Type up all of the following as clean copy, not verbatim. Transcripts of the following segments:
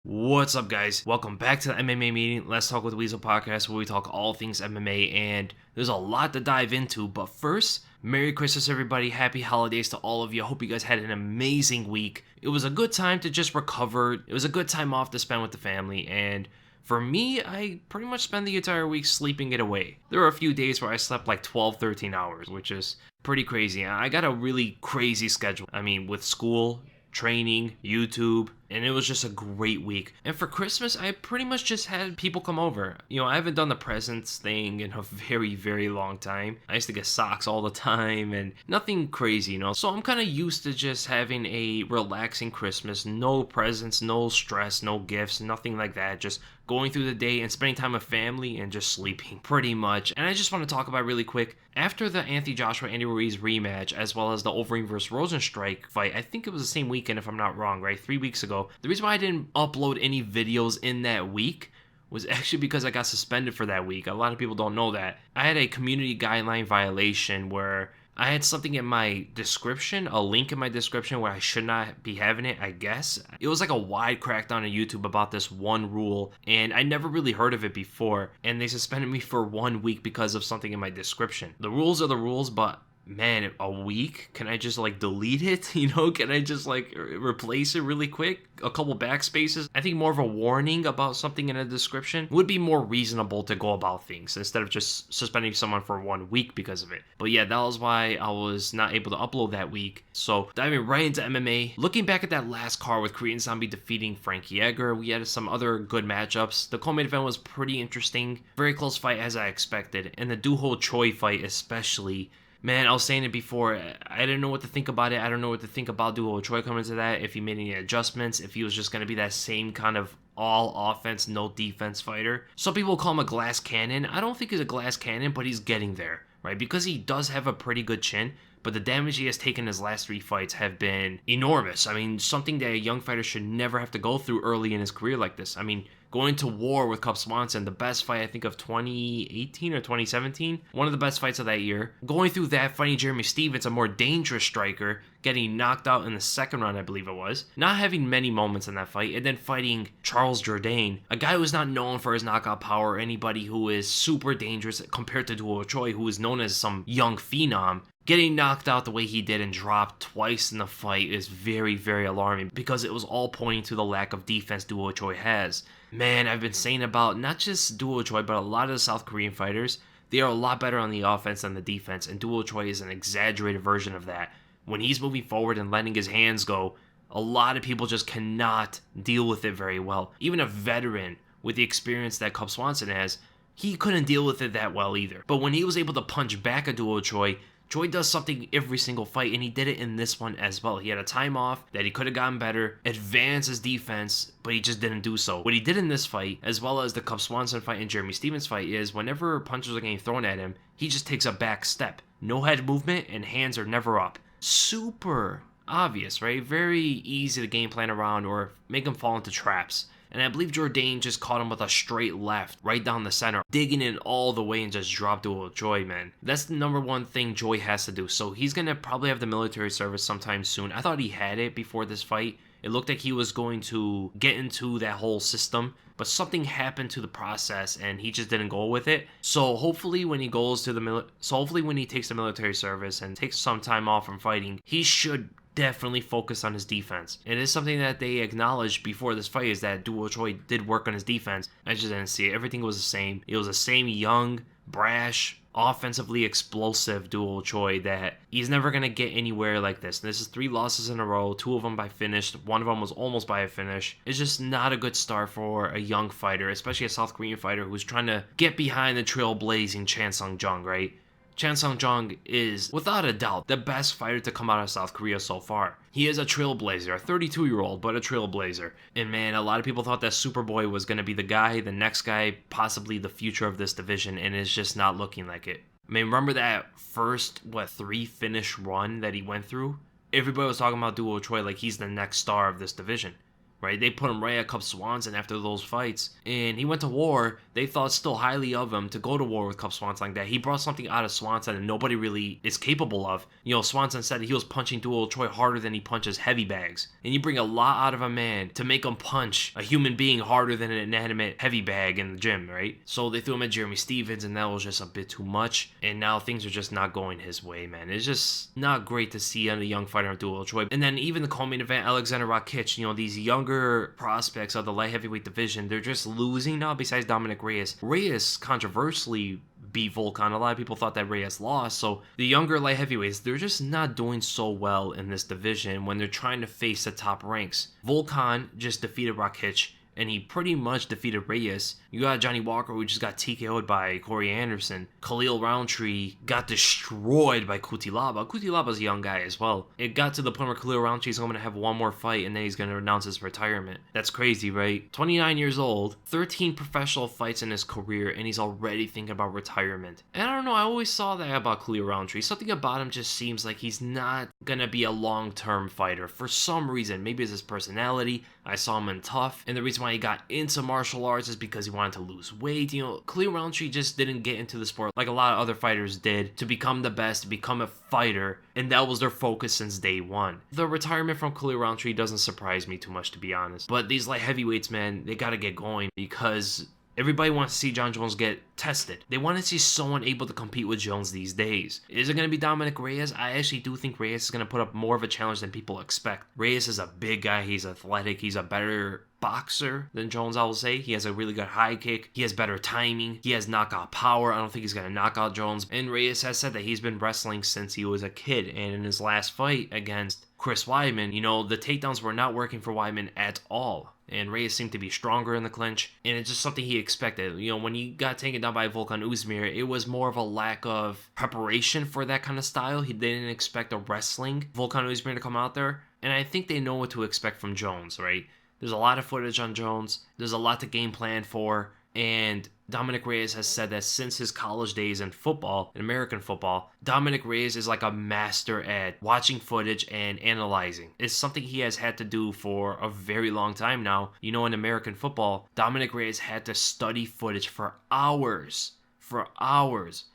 What's up, guys? Welcome back to the MMA meeting. Let's Talk with Weasel podcast, where we talk all things MMA, and there's a lot to dive into. But first, Merry Christmas, everybody. Happy holidays to all of you. I hope you guys had an amazing week. It was a good time to just recover. It was a good time off to spend with the family, and for me, I pretty much spent the entire week sleeping it away. There were a few days where I slept like 12, 13 hours, which is pretty crazy. I got a really crazy schedule. I mean, with school, training, YouTube, and it was just a great week. And for Christmas, I pretty much just had people come over. I haven't done the presents thing in a very, very long time. I used to get socks all the time and nothing crazy, So I'm kind of used to just having a relaxing Christmas. No presents, no stress, no gifts, nothing like that. Just going through the day and spending time with family and just sleeping pretty much. And I just want to talk about really quick, after the Anthony Joshua Andy Ruiz rematch, as well as the Overeem vs. Rozenstruik fight, I think it was the same weekend if I'm not wrong, right? 3 weeks ago. The reason why I didn't upload any videos in that week was actually because I got suspended for that week. A lot of people don't know that. I had a community guideline violation where I had something in my description, a link in my description where I should not be having it, I guess. It was like a wide crackdown on YouTube about this one rule, and I never really heard of it before, and they suspended me for 1 week because of something in my description. The rules are the rules, but man, a week? Can I just delete it? Can I just replace it really quick? A couple backspaces? I think more of a warning about something in a description would be more reasonable to go about things instead of just suspending someone for 1 week because of it. But yeah, that was why I was not able to upload that week. So diving right into MMA, looking back at that last card with Korean Zombie defeating Frankie Edgar, we had some other good matchups. The co-main event was pretty interesting. Very close fight as I expected. And the Doo-Ho Choi fight especially. Man, I was saying it before, I didn't know what to think about it. I don't know what to think about Doo-Ho Choi coming to that, if he made any adjustments, if he was just going to be that same kind of all offense, no defense fighter. Some people call him a glass cannon. I don't think he's a glass cannon, but he's getting there, right? Because he does have a pretty good chin, but the damage he has taken his last 3 fights have been enormous. I mean, something that a young fighter should never have to go through early in his career like this. I mean, going to war with Cub Swanson, the best fight I think of 2018 or 2017, one of the best fights of that year. Going through that, fighting Jeremy Stephens, a more dangerous striker, getting knocked out in the second round, I believe it was. Not having many moments in that fight, and then fighting Charles Jourdain, a guy who's not known for his knockout power, or anybody who is super dangerous compared to Doo-Ho Choi, who is known as some young phenom. Getting knocked out the way he did and dropped twice in the fight is very, very alarming because it was all pointing to the lack of defense Doo-Ho Choi has. Man, I've been saying about not just Doo-Ho Choi, but a lot of the South Korean fighters, they are a lot better on the offense than the defense, and Doo-Ho Choi is an exaggerated version of that. When he's moving forward and letting his hands go, a lot of people just cannot deal with it very well. Even a veteran with the experience that Cub Swanson has, he couldn't deal with it that well either. But when he was able to punch back at Doo-Ho Choi, Choi does something every single fight, and he did it in this one as well. He had a time off that he could have gotten better, advanced his defense, but he just didn't do so. What he did in this fight, as well as the Cub Swanson fight and Jeremy Stephens fight, is whenever punches are getting thrown at him, he just takes a back step. No head movement, and hands are never up. Super obvious, right? Very easy to game plan around or make him fall into traps. And I believe Jourdain just caught him with a straight left, right down the center, digging in all the way and just dropped Doo-Ho Choi, man. That's the number one thing Choi has to do. So he's going to probably have the military service sometime soon. I thought he had it before this fight. It looked like he was going to get into that whole system, but something happened to the process and he just didn't go with it. So hopefully when he goes to hopefully when he takes the military service and takes some time off from fighting, he should definitely focus on his defense. It is something that they acknowledged before this fight, is that Doo-Ho Choi did work on his defense. I just didn't see it. Everything was the same. It was the same young, brash, offensively explosive Doo-Ho Choi that he's never going to get anywhere like this. This is 3 losses in a row, 2 of them by finish, 1 of them was almost by a finish. It's just not a good start for a young fighter, especially a South Korean fighter who's trying to get behind the trailblazing Chan Sung-jung, right? Chan Sung-jung is, without a doubt, the best fighter to come out of South Korea so far. He is a trailblazer, a 32-year-old, but a trailblazer. And man, a lot of people thought that Superboy was going to be the guy, the next guy, possibly the future of this division, and it's just not looking like it. I mean, remember that first, 3-finish run that he went through? Everybody was talking about Doo-Ho Choi like he's the next star of this division. right? They put him right at Cub Swanson after those fights, and he went to war. They thought still highly of him to go to war with Cub Swanson like that. He brought something out of Swanson that nobody really is capable of. You know, Swanson said he was punching TheWeasle Choi harder than he punches heavy bags, and you bring a lot out of a man to make him punch a human being harder than an inanimate heavy bag in the gym, right? So they threw him at Jeremy Stevens, and that was just a bit too much, and now things are just not going his way, man. It's just not great to see on a young fighter of TheWeasle Choi. And then even the co-main event, Alexander Rakic, you know, these younger prospects of the light heavyweight division, they're just losing now besides Dominic Reyes. Reyes controversially beat Volkan. A lot of people thought that Reyes lost. So the younger light heavyweights, they're just not doing so well in this division when they're trying to face the top ranks. Volkan just defeated Rakic, and he pretty much defeated Reyes. You got Johnny Walker, who just got TKO'd by Corey Anderson. Khalil Roundtree got destroyed by Cutelaba. Cutelaba's a young guy as well. It got to the point where Khalil Roundtree's going to have one more fight, and then he's going to announce his retirement. That's crazy, right? 29 years old, 13 professional fights in his career, and he's already thinking about retirement. And I don't know, I always saw that about Khalil Roundtree. Something about him just seems like he's not going to be a long-term fighter. For some reason, maybe it's his personality. I saw him in Tough, and the reason why he got into martial arts is because he wanted to lose weight. You know, Khalil Roundtree just didn't get into the sport like a lot of other fighters did to become the best, to become a fighter, and that was their focus since day one. The retirement from Khalil Roundtree doesn't surprise me too much, to be honest. But these light heavyweights, man, they gotta get going because everybody wants to see Jon Jones get tested. They want to see someone able to compete with Jones these days. Is it going to be Dominic Reyes? I actually do think Reyes is going to put up more of a challenge than people expect. Reyes is a big guy. He's athletic. He's a better boxer than Jones, I will say. He has a really good high kick. He has better timing. He has knockout power. I don't think he's going to knock out Jones. And Reyes has said that he's been wrestling since he was a kid. And in his last fight against Chris Weidman, you know, the takedowns were not working for Weidman at all. And Reyes seemed to be stronger in the clinch, and it's just something he expected. You know, when he got taken down by Volkan Uzmir, it was more of a lack of preparation for that kind of style. They didn't expect a wrestling Volkan Uzmir to come out there, and I think they know what to expect from Jones, right? There's a lot of footage on Jones. There's a lot to game plan for, and Dominic Reyes has said that since his college days in football, in American football, Dominic Reyes is like a master at watching footage and analyzing. It's something he has had to do for a very long time now. You know, in American football, Dominic Reyes had to study footage for hours.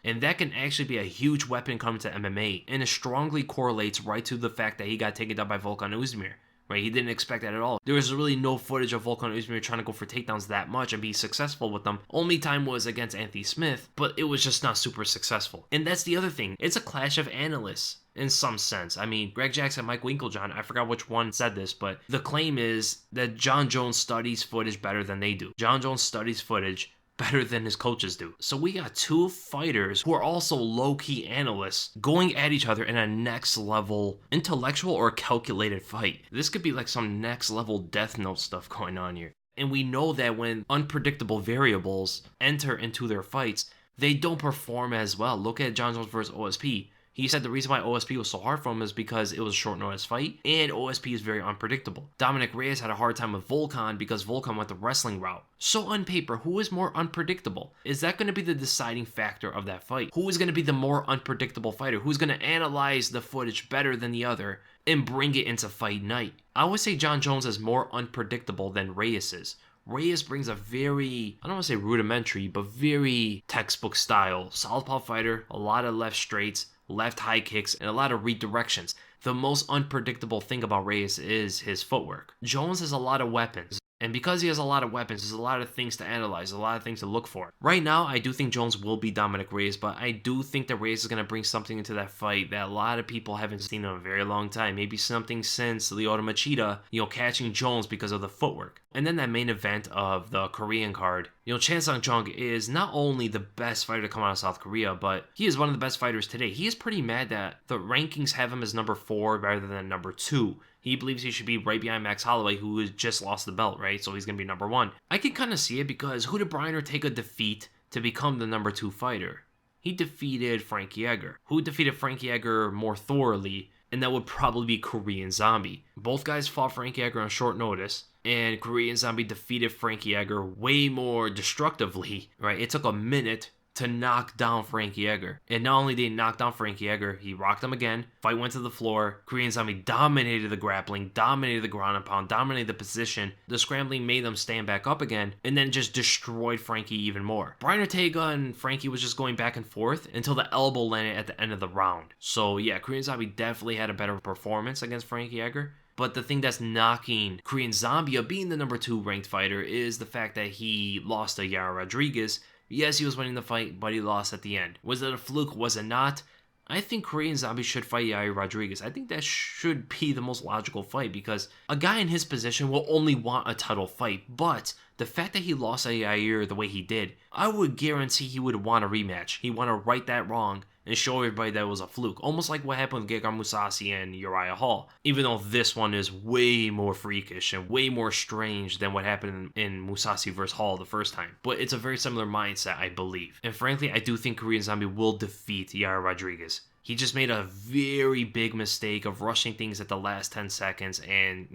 And that can actually be a huge weapon coming to MMA, and it strongly correlates right to the fact that he got taken down by Volkan Uzmir. Right, he didn't expect that at all. There was really no footage of Volkan Uzmir trying to go for takedowns that much and be successful with them. Only time was against Anthony Smith, but it was just not super successful. And that's the other thing. It's a clash of analysts in some sense. I mean, Greg Jackson, Mike Winklejohn, I forgot which one said this, but the claim is that Jon Jones studies footage better than they do. Jon Jones studies footage better than his coaches do. So we got two fighters who are also low-key analysts going at each other in a next level intellectual or calculated fight. This could be like some next level Death Note stuff going on here. And we know that when unpredictable variables enter into their fights, they don't perform as well. Look at Jon Jones versus OSP. He said the reason why OSP was so hard for him is because it was a short notice fight, and OSP is very unpredictable. Dominic Reyes had a hard time with Volkan because Volkan went the wrestling route. So on paper, who is more unpredictable? Is that going to be the deciding factor of that fight? Who is going to be the more unpredictable fighter? Who's going to analyze the footage better than the other and bring it into fight night? I would say Jon Jones is more unpredictable than Reyes is. Reyes brings a very, I don't want to say rudimentary, but very textbook style. Southpaw fighter, a lot of left straights, left high kicks, and a lot of redirections. The most unpredictable thing about Reyes is his footwork. Jones has a lot of weapons. And because he has a lot of weapons, there's a lot of things to analyze, a lot of things to look for. Right now, I do think Jones will beat Dominic Reyes, but I do think that Reyes is going to bring something into that fight that a lot of people haven't seen in a very long time. Maybe something since Lyoto Machida, catching Jones because of the footwork. And then that main event of the Korean card, Chan Sung-jung is not only the best fighter to come out of South Korea, but he is one of the best fighters today. He is pretty mad that the rankings have him as number 4 rather than number 2. He believes he should be right behind Max Holloway, who has just lost the belt, right? So he's going to be number 1. I can kind of see it because who did Briner take a defeat to become the number 2 fighter? He defeated Frankie Edgar. Who defeated Frankie Edgar more thoroughly? And that would probably be Korean Zombie. Both guys fought Frankie Edgar on short notice, and Korean Zombie defeated Frankie Edgar way more destructively, right? It took a minute to knock down Frankie Edgar. And not only did he knock down Frankie Edgar, he rocked him again. Fight went to the floor. Korean Zombie dominated the grappling, dominated the ground and pound, dominated the position. The scrambling made them stand back up again, and then just destroyed Frankie even more. Brian Ortega and Frankie was just going back and forth until the elbow landed at the end of the round. So yeah, Korean Zombie definitely had a better performance against Frankie Edgar. But the thing that's knocking Korean Zombie up being the number 2 ranked fighter is the fact that he lost to Yair Rodriguez. Yes, he was winning the fight, but he lost at the end. Was it a fluke? Was it not? I think Korean Zombie should fight Yair Rodriguez. I think that should be the most logical fight because a guy in his position will only want a title fight. But the fact that he lost to Yair the way he did, I would guarantee he would want a rematch. He'd want to right that wrong and show everybody that it was a fluke. Almost like what happened with Gegard Mousasi and Uriah Hall. Even though this one is way more freakish and way more strange than what happened in Mousasi versus Hall the first time. But it's a very similar mindset, I believe. And frankly, I do think Korean Zombie will defeat Yair Rodriguez. He just made a very big mistake of rushing things at the last 10 seconds and,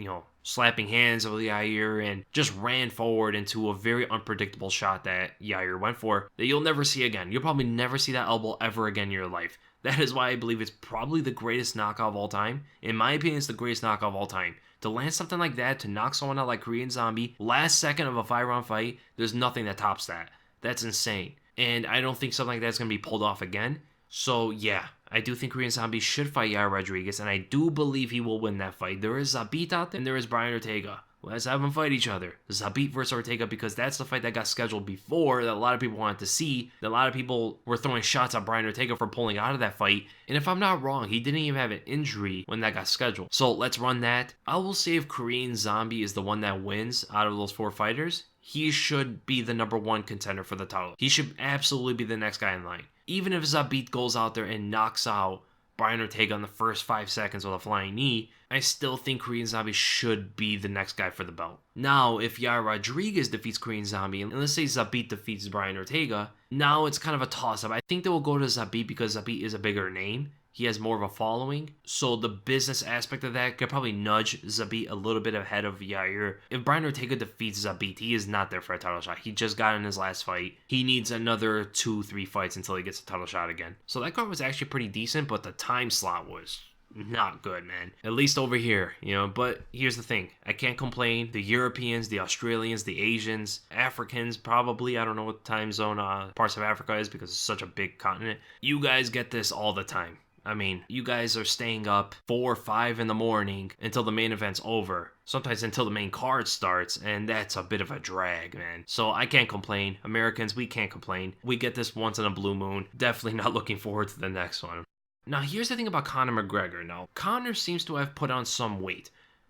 slapping hands over Yair and just ran forward into a very unpredictable shot that Yair went for that you'll never see again. You'll probably never see that elbow ever again in your life. That is why I believe it's probably the greatest knockout of all time. In my opinion, it's the greatest knockout of all time. To land something like that, to knock someone out like Korean Zombie, last second of a 5-round fight, there's nothing that tops that. That's insane. And I don't think something like that's going to be pulled off again. So yeah, I do think Korean Zombie should fight Yair Rodriguez, and I do believe he will win that fight. There is Zabit out there, and there is Brian Ortega. Let's have them fight each other. Zabit versus Ortega, because that's the fight that got scheduled before that a lot of people wanted to see. That a lot of people were throwing shots at Brian Ortega for pulling out of that fight. And if I'm not wrong, he didn't even have an injury when that got scheduled. So let's run that. I will say if Korean Zombie is the one that wins out of those 4 fighters, he should be the number 1 contender for the title. He should absolutely be the next guy in line. Even if Zabit goes out there and knocks out Brian Ortega in the first 5 seconds with a flying knee, I still think Korean Zombie should be the next guy for the belt. Now, if Yair Rodriguez defeats Korean Zombie, and let's say Zabit defeats Brian Ortega, now it's kind of a toss-up. I think they will go to Zabit because Zabit is a bigger name. He has more of a following, so the business aspect of that could probably nudge Zabit a little bit ahead of Yair. If Brian Ortega defeats Zabit, he is not there for a title shot. He just got in his last fight. He needs another 2-3 fights until he gets a title shot again. So that card was actually pretty decent, but the time slot was not good, man. At least over here, but here's the thing. I can't complain. The Europeans, the Australians, the Asians, Africans, probably, I don't know what time zone parts of Africa is because it's such a big continent. You guys get this all the time. I mean, you guys are staying up 4 or 5 in the morning until the main event's over. Sometimes until the main card starts, and that's a bit of a drag, man. So I can't complain. Americans, we can't complain. We get this once in a blue moon. Definitely not looking forward to the next one. Now, here's the thing about Conor McGregor. Now, Conor seems to have put on some weight.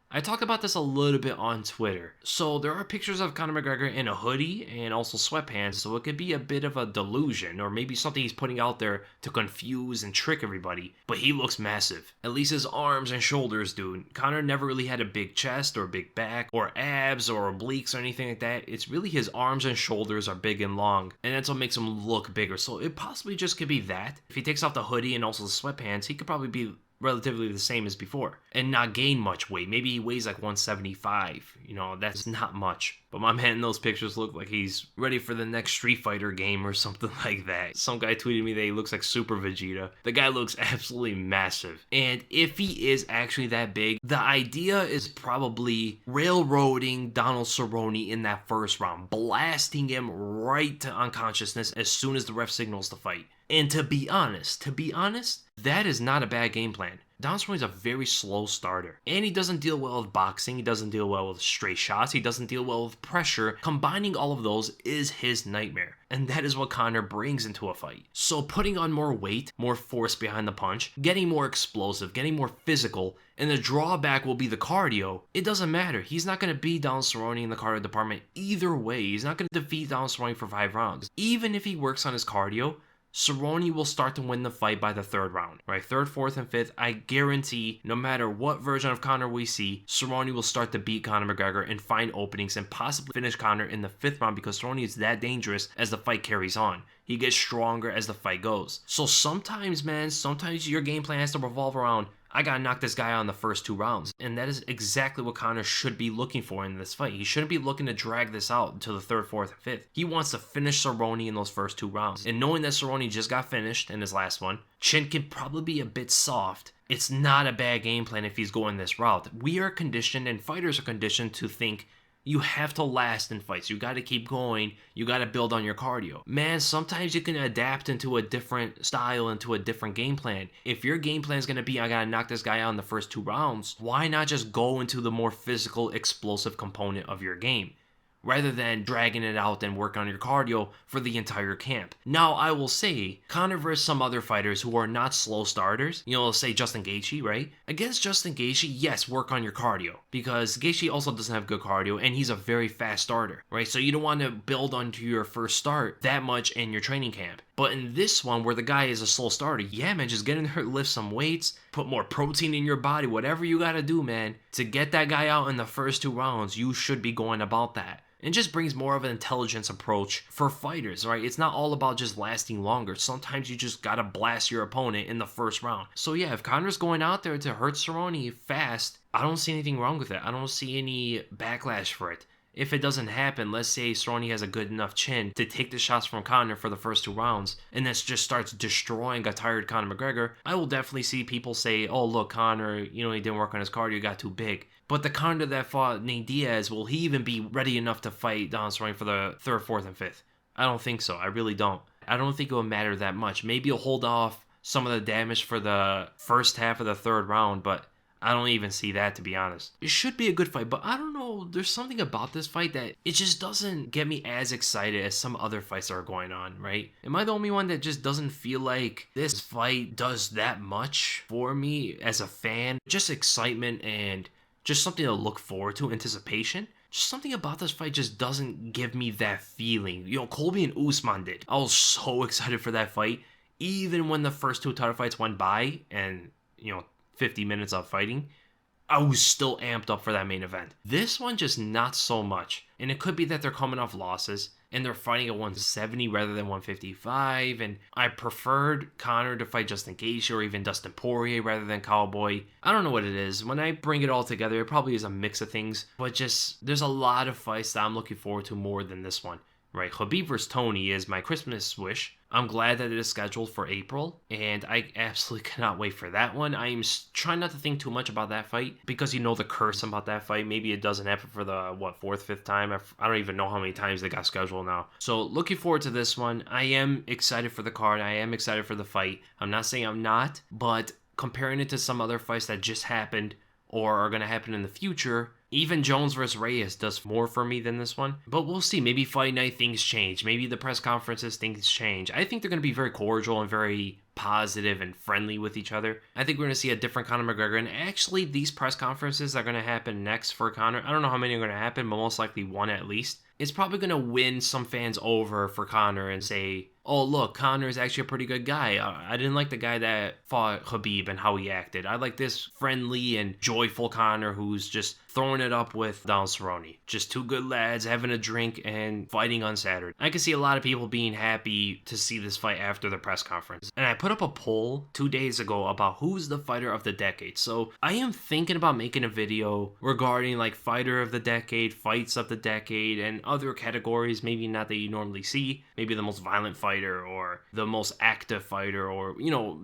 I talked about this a little bit on Twitter. So there are pictures of Conor McGregor in a hoodie and also sweatpants, so it could be a bit of a delusion or maybe something he's putting out there to confuse and trick everybody. But he looks massive. At least his arms and shoulders do. Conor never really had a big chest or a big back or abs or obliques or anything like that. It's really his arms and shoulders are big and long, and that's what makes him look bigger. So it possibly just could be that. If he takes off the hoodie and also the sweatpants, he could probably be relatively the same as before and not gain much weight. Maybe he weighs like 175. That's not much. But my man in those pictures look like he's ready for the next Street Fighter game or something like that. Some guy tweeted me that he looks like Super Vegeta. The guy looks absolutely massive. And if he is actually that big, the idea is probably railroading Donald Cerrone in that first round, blasting him right to unconsciousness as soon as the ref signals the fight. And to be honest, that is not a bad game plan. Donald Cerrone is a very slow starter, and he doesn't deal well with boxing, he doesn't deal well with straight shots, he doesn't deal well with pressure. Combining all of those is his nightmare, and that is what Conor brings into a fight. So putting on more weight, more force behind the punch, getting more explosive, getting more physical, and the drawback will be the cardio, it doesn't matter. He's not going to beat Donald Cerrone in the cardio department either way. He's not going to defeat Donald Cerrone for 5 rounds. Even if he works on his cardio, Cerrone will start to win the fight by the 3rd round, right? 3rd, 4th, and 5th, I guarantee no matter what version of Conor we see, Cerrone will start to beat Conor McGregor and find openings and possibly finish Conor in the 5th round because Cerrone is that dangerous as the fight carries on. He gets stronger as the fight goes. So sometimes your game plan has to revolve around, I gotta knock this guy out in the first 2 rounds. And that is exactly what Conor should be looking for in this fight. He shouldn't be looking to drag this out until the 3rd, 4th, and 5th. He wants to finish Cerrone in those first 2 rounds. And knowing that Cerrone just got finished in his last one, chin can probably be a bit soft. It's not a bad game plan if he's going this route. We are conditioned, and fighters are conditioned to think you have to last in fights. You got to keep going. You got to build on your cardio. Man, sometimes you can adapt into a different style, into a different game plan. If your game plan is going to be, I got to knock this guy out in the first 2 rounds, why not just go into the more physical, explosive component of your game, rather than dragging it out and work on your cardio for the entire camp? Now, I will say, Conor versus some other fighters who are not slow starters, say Justin Gaethje, right? Against Justin Gaethje, yes, work on your cardio, because Gaethje also doesn't have good cardio, and he's a very fast starter, right? So you don't want to build onto your first start that much in your training camp. But in this one, where the guy is a slow starter, yeah, man, just get in there, lift some weights, put more protein in your body, whatever you got to do, man, to get that guy out in the first 2 rounds. You should be going about that. It just brings more of an intelligence approach for fighters, right? It's not all about just lasting longer. Sometimes you just gotta blast your opponent in the first round. So yeah, if Conor's going out there to hurt Cerrone fast, I don't see anything wrong with it. I don't see any backlash for it. If it doesn't happen, let's say Cerrone has a good enough chin to take the shots from Conor for the first 2 rounds, and this just starts destroying a tired Conor McGregor, I will definitely see people say, oh, look, Conor, he didn't work on his cardio, got too big. But the Conor that fought Nate Diaz, will he even be ready enough to fight Donald Cerrone for the 3rd, 4th, and 5th? I don't think so. I really don't. I don't think it will matter that much. Maybe he'll hold off some of the damage for the first half of the 3rd round, but I don't even see that, to be honest. It should be a good fight, but I don't know. There's something about this fight that it just doesn't get me as excited as some other fights that are going on, right? Am I the only one that just doesn't feel like this fight does that much for me as a fan? Just excitement and just something to look forward to, anticipation. Just something about this fight just doesn't give me that feeling. Colby and Usman did. I was so excited for that fight. Even when the first 2 title fights went by and, 50 minutes of fighting, I was still amped up for that main event. This one, just not so much. And it could be that they're coming off losses and they're fighting at 170 rather than 155. And I preferred Conor to fight Justin Gaethje or even Dustin Poirier rather than Cowboy. I don't know what it is. When I bring it all together, it probably is a mix of things. But just, there's a lot of fights that I'm looking forward to more than this one. Right, Khabib vs. Tony is my Christmas wish. I'm glad that it is scheduled for April, and I absolutely cannot wait for that one. I am trying not to think too much about that fight, because the curse about that fight. Maybe it doesn't happen for the, 4th, 5th time? I don't even know how many times they got scheduled now. So looking forward to this one. I am excited for the card. I am excited for the fight. I'm not saying I'm not, but comparing it to some other fights that just happened or are going to happen in the future, even Jones vs. Reyes does more for me than this one. But we'll see. Maybe fight night things change. Maybe the press conferences things change. I think they're going to be very cordial and very positive and friendly with each other. I think we're going to see a different Conor McGregor. And actually, these press conferences are going to happen next for Conor. I don't know how many are going to happen, but most likely one at least. It's probably going to win some fans over for Conor and say, oh, look, Conor is actually a pretty good guy. I didn't like the guy that fought Khabib and how he acted. I like this friendly and joyful Conor who's just throwing it up with Donald Cerrone. Just 2 good lads having a drink and fighting on Saturday. I can see a lot of people being happy to see this fight after the press conference. And I put up a poll 2 days ago about who's the fighter of the decade. So I am thinking about making a video regarding fighter of the decade, fights of the decade, and other categories, maybe not that you normally see. Maybe the most violent fighter or the most active fighter or,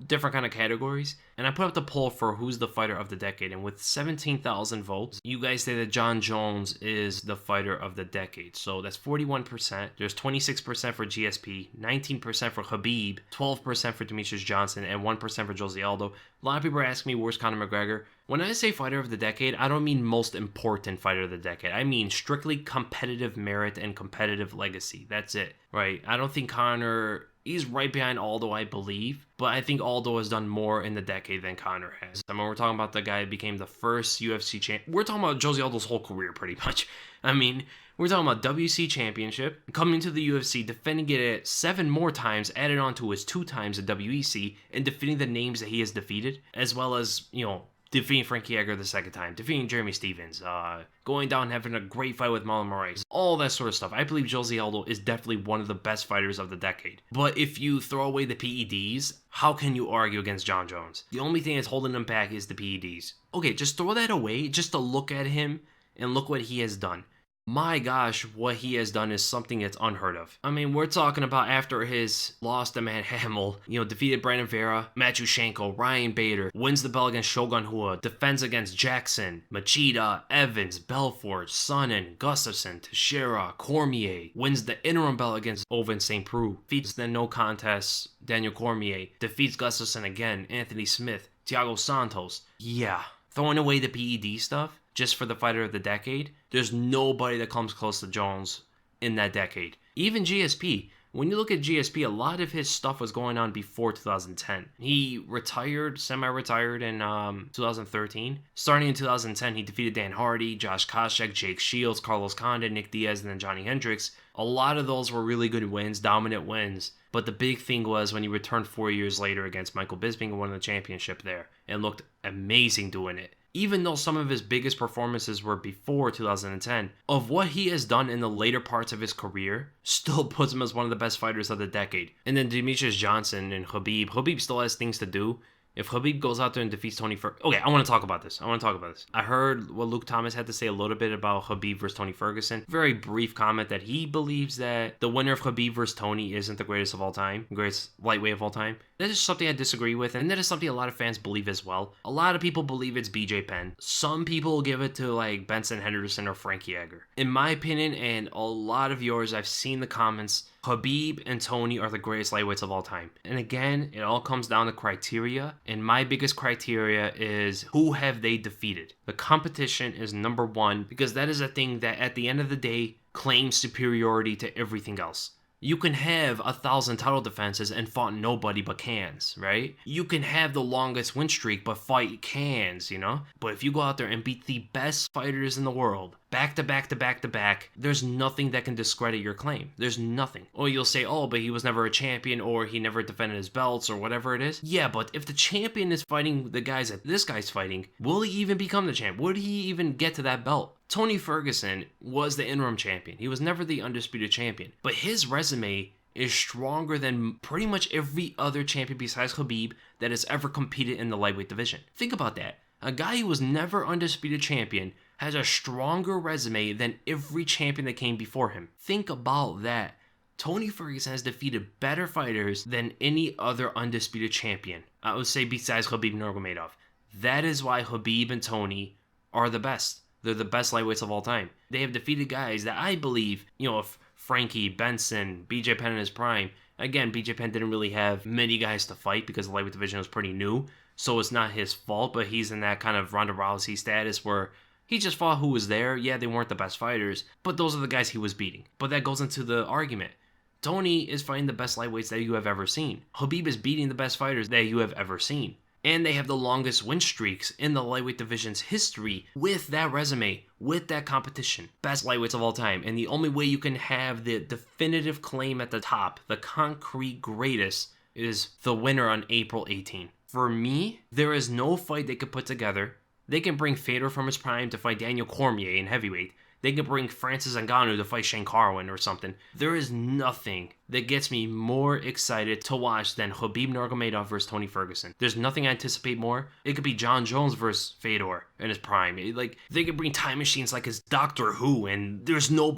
different kind of categories. And I put up the poll for who's the fighter of the decade. And with 17,000 votes, you guys say that Jon Jones is the fighter of the decade. So that's 41%. There's 26% for GSP, 19% for Khabib, 12% for Demetrius Johnson, and 1% for Jose Aldo. A lot of people are asking me, where's Conor McGregor? When I say fighter of the decade, I don't mean most important fighter of the decade. I mean strictly competitive merit and competitive legacy. That's it, right? I don't think Conor... He's right behind Aldo, I believe, but I think Aldo has done more in the decade than Conor has. I mean, we're talking about the guy who became the first UFC champ. We're talking about Jose Aldo's whole career, pretty much. I mean, we're talking about WC championship, coming to the UFC, defending it 7 more times, added on to his 2 times at WEC, and defeating the names that he has defeated, as well as, defeating Frankie Edgar the second time, defeating Jeremy Stevens, going down and having a great fight with Marlon Moraes, all that sort of stuff. I believe Jose Aldo is definitely one of the best fighters of the decade. But if you throw away the PEDs, how can you argue against Jon Jones? The only thing that's holding him back is the PEDs. Okay, just throw that away, just to look at him and look what he has done. My gosh, what he has done is something that's unheard of. I mean, we're talking about after his loss to Matt Hamill, defeated Brandon Vera, Machuchenko, Ryan Bader, wins the belt against Shogun Rua, defends against Jackson, Machida, Evans, Belfort, Sonnen, Gustafsson, Teixeira, Cormier, wins the interim belt against Ovince St. Preux, defeats the no contest Daniel Cormier, defeats Gustafsson again, Anthony Smith, Thiago Santos. Yeah, throwing away the PED stuff, just for the fighter of the decade, there's nobody that comes close to Jones in that decade. Even GSP, when you look at GSP, a lot of his stuff was going on before 2010. He retired, semi-retired in 2013. Starting in 2010, he defeated Dan Hardy, Josh Koscheck, Jake Shields, Carlos Condit, Nick Diaz, and then Johnny Hendricks. A lot of those were really good wins, dominant wins. But the big thing was when he returned 4 years later against Michael Bisping and won the championship there and looked amazing doing it. Even though some of his biggest performances were before 2010, of what he has done in the later parts of his career still puts him as one of the best fighters of the decade. And then Demetrius Johnson and Khabib still has things to do. If Khabib goes out there and defeats Tony Ferguson... Okay, I want to talk about this. I heard what Luke Thomas had to say a little bit about Khabib versus Tony Ferguson. Very brief comment that he believes that the winner of Khabib versus Tony isn't the greatest of all time, greatest lightweight of all time. That is something I disagree with, and that is something a lot of fans believe as well. A lot of people believe it's BJ Penn. Some people give it to like Benson Henderson or Frankie Edgar. In my opinion, and a lot of yours, I've seen the comments, Khabib and Tony are the greatest lightweights of all time. And again, it all comes down to criteria. And my biggest criteria is who have they defeated? The competition is number one because that is a thing that at the end of the day claims superiority to everything else. You can have 1,000 title defenses and fought nobody but cans, right? You can have the longest win streak but fight cans, But if you go out there and beat the best fighters in the world, back to back to back to back, there's nothing that can discredit your claim. There's nothing. Or you'll say, oh, but he was never a champion, or he never defended his belts, or whatever it is. Yeah, but if the champion is fighting the guys that this guy's fighting, will he even become the champ? Would he even get to that belt? Tony Ferguson was the interim champion. He was never the undisputed champion. But his resume is stronger than pretty much every other champion besides Khabib that has ever competed in the lightweight division. Think about that. A guy who was never undisputed champion has a stronger resume than every champion that came before him. Think about that. Tony Ferguson has defeated better fighters than any other undisputed champion. I would say besides Khabib Nurmagomedov. That is why Khabib and Tony are the best. They're the best lightweights of all time. They have defeated guys that I believe, if Frankie, Benson, BJ Penn in his prime. Again, BJ Penn didn't really have many guys to fight because the lightweight division was pretty new. So it's not his fault, but he's in that kind of Ronda Rousey status where he just fought who was there. Yeah, they weren't the best fighters, but those are the guys he was beating. But that goes into the argument. Tony is fighting the best lightweights that you have ever seen. Khabib is beating the best fighters that you have ever seen. And they have the longest win streaks in the lightweight division's history with that resume, with that competition. Best lightweights of all time. And the only way you can have the definitive claim at the top, the concrete greatest, is the winner on April 18. For me, there is no fight they could put together. They can bring Fedor from his prime to fight Daniel Cormier in heavyweight. They can bring Francis Ngannou to fight Shane Carwin or something. There is nothing that gets me more excited to watch than Khabib Nurmagomedov versus Tony Ferguson. There's nothing I anticipate more. It could be Jon Jones versus Fedor in his prime. They could bring time machines like it's Doctor Who, and there's no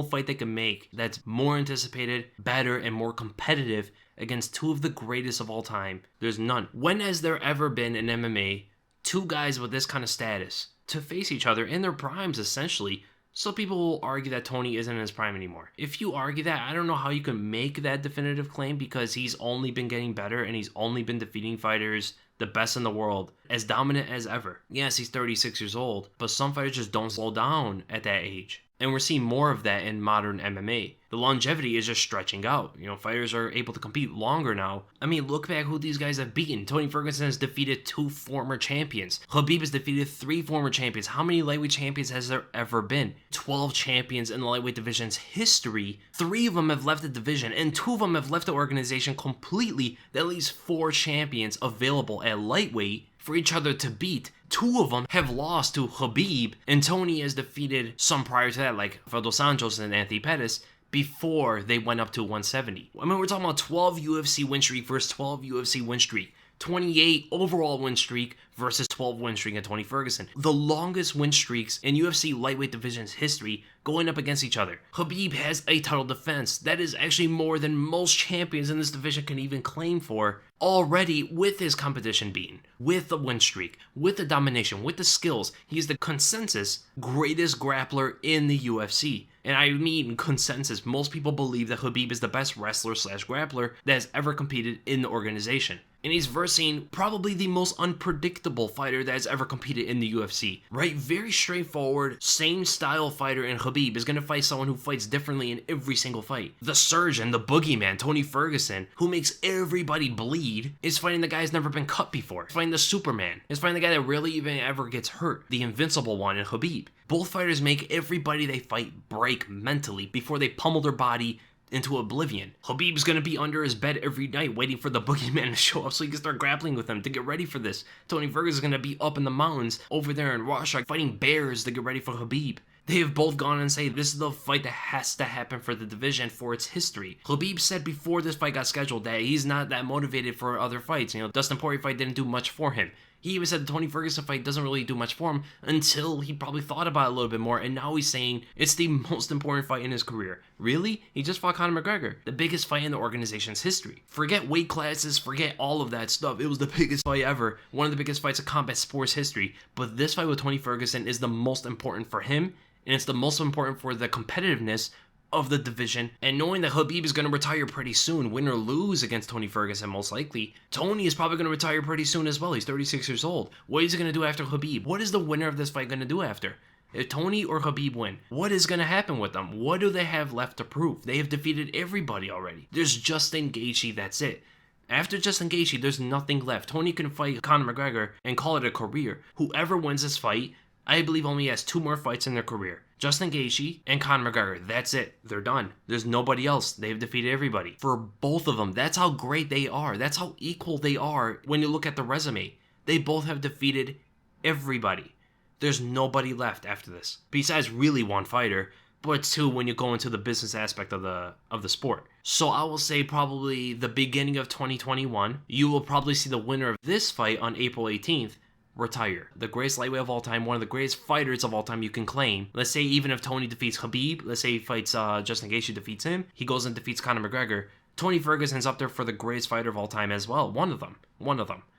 fight they can make that's more anticipated, better, and more competitive against two of the greatest of all time. There's none. When has there ever been in MMA two guys with this kind of status to face each other in their primes, essentially? So people will argue that Tony isn't in his prime anymore. If you argue that, I don't know how you can make that definitive claim because he's only been getting better and he's only been defeating fighters the best in the world, as dominant as ever. Yes, he's 36 years old, but some fighters just don't slow down at that age. And we're seeing more of that in modern MMA. The longevity is just stretching out. Fighters are able to compete longer now. I mean, look back who these guys have beaten. Tony Ferguson has defeated 2 former champions. Khabib has defeated 3 former champions. How many lightweight champions has there ever been? 12 champions in the lightweight division's history. 3 of them have left the division, and 2 of them have left the organization completely. That leaves 4 champions available at lightweight for each other to beat. Two of them have lost to Khabib, and Tony has defeated some prior to that, like Fedor Santos and Anthony Pettis, before they went up to 170. I mean, we're talking about 12 UFC win streak versus 12 UFC win streak. 28 overall win streak versus 12 win streak at Tony Ferguson. The longest win streaks in UFC lightweight division's history going up against each other. Khabib has a title defense. That is actually more than most champions in this division can even claim for already, with his competition beaten, with the win streak, with the domination, with the skills. He's the consensus greatest grappler in the UFC. And I mean consensus. Most people believe that Khabib is the best wrestler / grappler that has ever competed in the organization. And he's versing probably the most unpredictable fighter that has ever competed in the UFC, right? Very straightforward, same style fighter in Khabib is going to fight someone who fights differently in every single fight. The surgeon, the boogeyman, Tony Ferguson, who makes everybody bleed, is fighting the guy who's never been cut before. He's fighting the Superman. He's fighting the guy that rarely even ever gets hurt, the invincible one in Khabib. Both fighters make everybody they fight break mentally before they pummel their body into oblivion. Khabib's gonna be under his bed every night waiting for the boogeyman to show up so he can start grappling with him to get ready for this. Tony Ferguson's gonna be up in the mountains over there in Russia fighting bears to get ready for Khabib. They have both gone and say this is the fight that has to happen for the division for its history. Khabib said before this fight got scheduled that he's not that motivated for other fights. Dustin Poirier fight didn't do much for him. He even said the Tony Ferguson fight doesn't really do much for him until he probably thought about it a little bit more, and now he's saying it's the most important fight in his career. Really? He just fought Conor McGregor, the biggest fight in the organization's history. Forget weight classes, forget all of that stuff. It was the biggest fight ever, one of the biggest fights in combat sports history. But this fight with Tony Ferguson is the most important for him, and it's the most important for the competitiveness of the division. And knowing that Khabib is going to retire pretty soon, win or lose against Tony Ferguson most likely, Tony is probably going to retire pretty soon as well. He's 36 years old. What is he going to do after Khabib? What is the winner of this fight going to do after? If Tony or Khabib win, what is going to happen with them? What do they have left to prove? They have defeated everybody already. There's Justin Gaethje, that's it. After Justin Gaethje, there's nothing left. Tony can fight Conor McGregor and call it a career. Whoever wins this fight, I believe only has 2 more fights in their career. Justin Gaethje and Conor McGregor. That's it. They're done. There's nobody else. They've defeated everybody. For both of them, that's how great they are. That's how equal they are when you look at the resume. They both have defeated everybody. There's nobody left after this. Besides really one fighter, but 2 when you go into the business aspect of the sport. So I will say probably the beginning of 2021, you will probably see the winner of this fight on April 18th retire. The greatest lightweight of all time, one of the greatest fighters of all time you can claim. Let's say even if Tony defeats Khabib, let's say he fights Justin Gaethje, defeats him, he goes and defeats Conor McGregor, Tony Ferguson's up there for the greatest fighter of all time as well. One of them.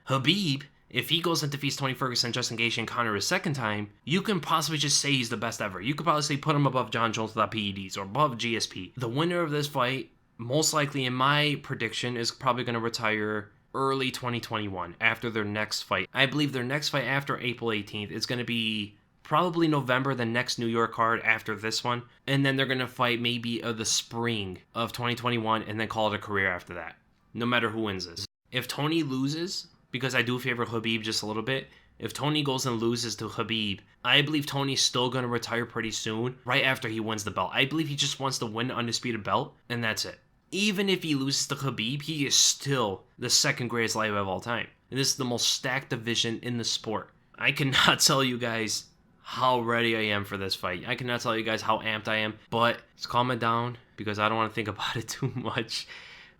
Khabib, if he goes and defeats Tony Ferguson, Justin Gaethje, and Conor a second time, you can possibly just say he's the best ever. You could probably say put him above John Jones without PEDs or above GSP. The winner of this fight, most likely in my prediction, is probably going to retire early 2021 after their next fight. I believe their next fight after April 18th is going to be probably November, the next New York card after this one. And then they're going to fight maybe the spring of 2021 and then call it a career after that, no matter who wins this. If Tony loses, because I do favor Khabib just a little bit, if Tony goes and loses to Khabib, I believe Tony's still going to retire pretty soon, right after he wins the belt. I believe he just wants to win the undisputed belt, and that's it. Even if he loses to Khabib, he is still the second greatest lightweight of all time. And this is the most stacked division in the sport. I cannot tell you guys how ready I am for this fight. I cannot tell you guys how amped I am, but let's calm it down because I don't want to think about it too much.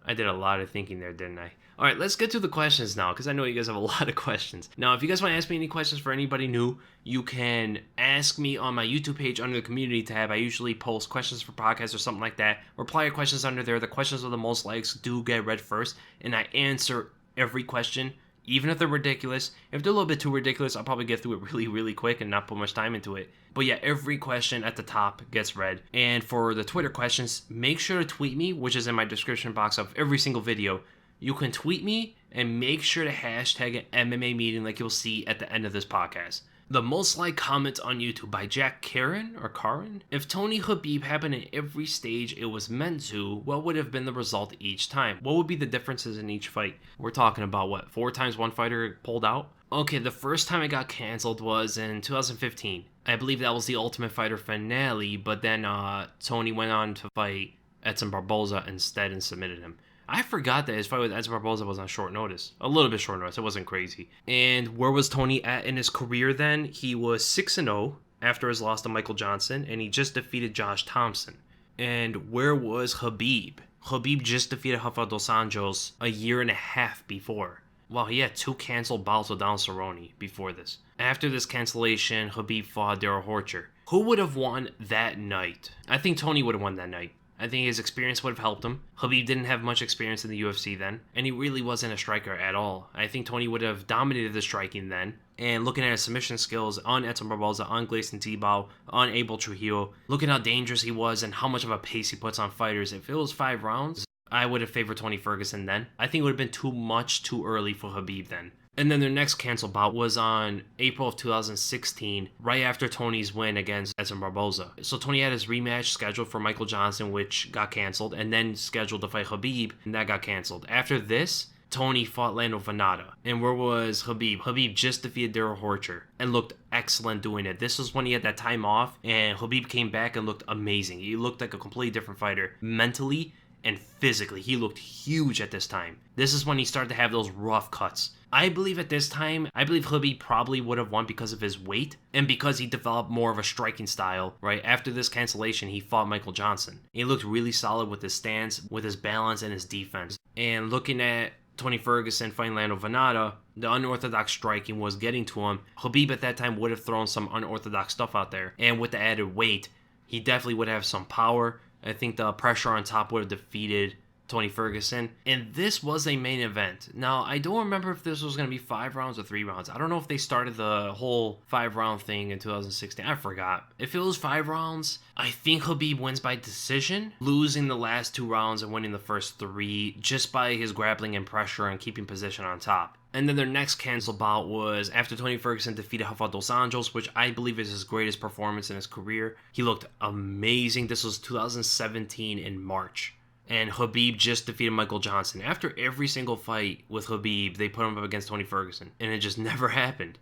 I did a lot of thinking there, didn't I? Alright, let's get to the questions now, because I know you guys have a lot of questions. Now, if you guys want to ask me any questions for anybody new, you can ask me on my YouTube page under the community tab. I usually post questions for podcasts or something like that. Reply your questions under there. The questions with the most likes do get read first, and I answer every question, even if they're ridiculous. If they're a little bit too ridiculous, I'll probably get through it really, really quick and not put much time into it. But yeah, every question at the top gets read. And for the Twitter questions, make sure to tweet me, which is in my description box of every single video. You can tweet me and make sure to hashtag an MMA meeting like you'll see at the end of this podcast. The most liked comments on YouTube by Jack Karen or Karin. If Tony Khabib happened in every stage it was meant to, what would have been the result each time? What would be the differences in each fight? We're talking about what, 4 times one fighter pulled out? Okay, the first time it got canceled was in 2015. I believe that was the Ultimate Fighter finale, but then Tony went on to fight Edson Barboza instead and submitted him. I forgot that his fight with Edson Barboza was on short notice. A little bit short notice. It wasn't crazy. And where was Tony at in his career then? He was 6-0 after his loss to Michael Johnson, and he just defeated Josh Thompson. And where was Khabib? Khabib just defeated Rafael dos Anjos a year and a half before. Well, he had 2 canceled bouts with Donald Cerrone before this. After this cancellation, Khabib fought Darrell Horcher. Who would have won that night? I think Tony would have won that night. I think his experience would have helped him. Khabib didn't have much experience in the UFC then, and he really wasn't a striker at all. I think Tony would have dominated the striking then. And looking at his submission skills on Edson Barboza, on Gleison Tibau, on Abel Trujillo, looking how dangerous he was and how much of a pace he puts on fighters, if it was 5 rounds, I would have favored Tony Ferguson then. I think it would have been too early for Khabib then. And then their next cancel bout was on April of 2016, right after Tony's win against Edson Barboza. So Tony had his rematch scheduled for Michael Johnson, which got canceled, and then scheduled to fight Khabib, and that got canceled. After this, Tony fought Lando Venata. And where was Khabib? Khabib just defeated Darrell Horcher and looked excellent doing it. This was when he had that time off, and Khabib came back and looked amazing. He looked like a completely different fighter. Mentally and physically, he looked huge at this time. This is when he started to have those rough cuts. I believe at this time, Khabib probably would have won because of his weight and because he developed more of a striking style, right? After this cancellation, he fought Michael Johnson. He looked really solid with his stance, with his balance, and his defense. And looking at Tony Ferguson fighting Lando Venata, the unorthodox striking was getting to him. Khabib at that time would have thrown some unorthodox stuff out there. And with the added weight, he definitely would have some power. I think the pressure on top would have defeated Tony Ferguson. And this was a main event. Now, I don't remember if this was going to be 5 rounds or 3 rounds. I don't know if they started the whole 5-round thing in 2016. I forgot. If it was 5 rounds, I think Khabib wins by decision, losing the last 2 rounds and winning the first 3 just by his grappling and pressure and keeping position on top. And then their next cancel bout was after Tony Ferguson defeated Rafael dos Anjos, which I believe is his greatest performance in his career. He looked amazing. This was 2017 in March. And Khabib just defeated Michael Johnson. After every single fight with Khabib, they put him up against Tony Ferguson. And it just never happened.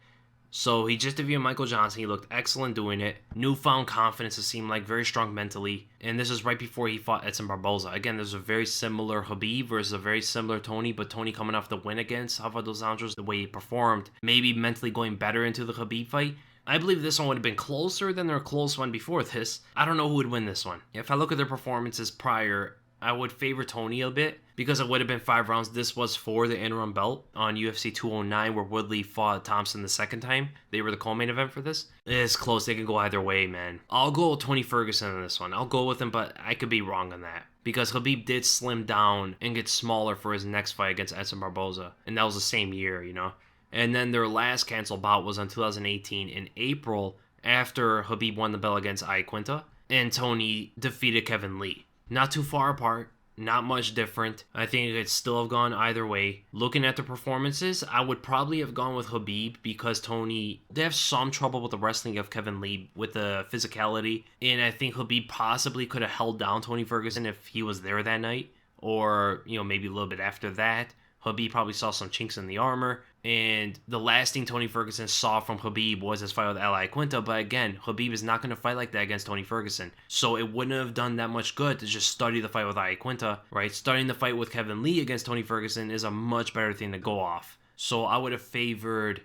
So he just defeated Michael Johnson. He looked excellent doing it. Newfound confidence, it seemed like, very strong mentally. And this is right before he fought Edson Barboza. Again, there's a very similar Khabib versus a very similar Tony, but Tony coming off the win against Rafael dos Anjos, the way he performed, maybe mentally going better into the Khabib fight. I believe this one would have been closer than their close one before this. I don't know who would win this one. If I look at their performances prior, I would favor Tony a bit because it would have been 5 rounds. This was for the interim belt on UFC 209 where Woodley fought Thompson the second time. They were the co-main event for this. It's close. They can go either way, man. I'll go with Tony Ferguson on this one. I'll go with him, but I could be wrong on that because Khabib did slim down and get smaller for his next fight against Edson Barboza. And that was the same year, you know. And then their last cancel bout was on 2018 in April after Khabib won the belt against Iaquinta and Tony defeated Kevin Lee. Not too far apart, not much different. I think it could still have gone either way. Looking at the performances, I would probably have gone with Khabib because Tony did have some trouble with the wrestling of Kevin Lee with the physicality. And I think Khabib possibly could have held down Tony Ferguson if he was there that night. Or, you know, maybe a little bit after that. Khabib probably saw some chinks in the armor. And the last thing Tony Ferguson saw from Khabib was his fight with Iaquinta. But again, Khabib is not going to fight like that against Tony Ferguson. So it wouldn't have done that much good to just study the fight with Iaquinta, right? Starting the fight with Kevin Lee against Tony Ferguson is a much better thing to go off. So I would have favored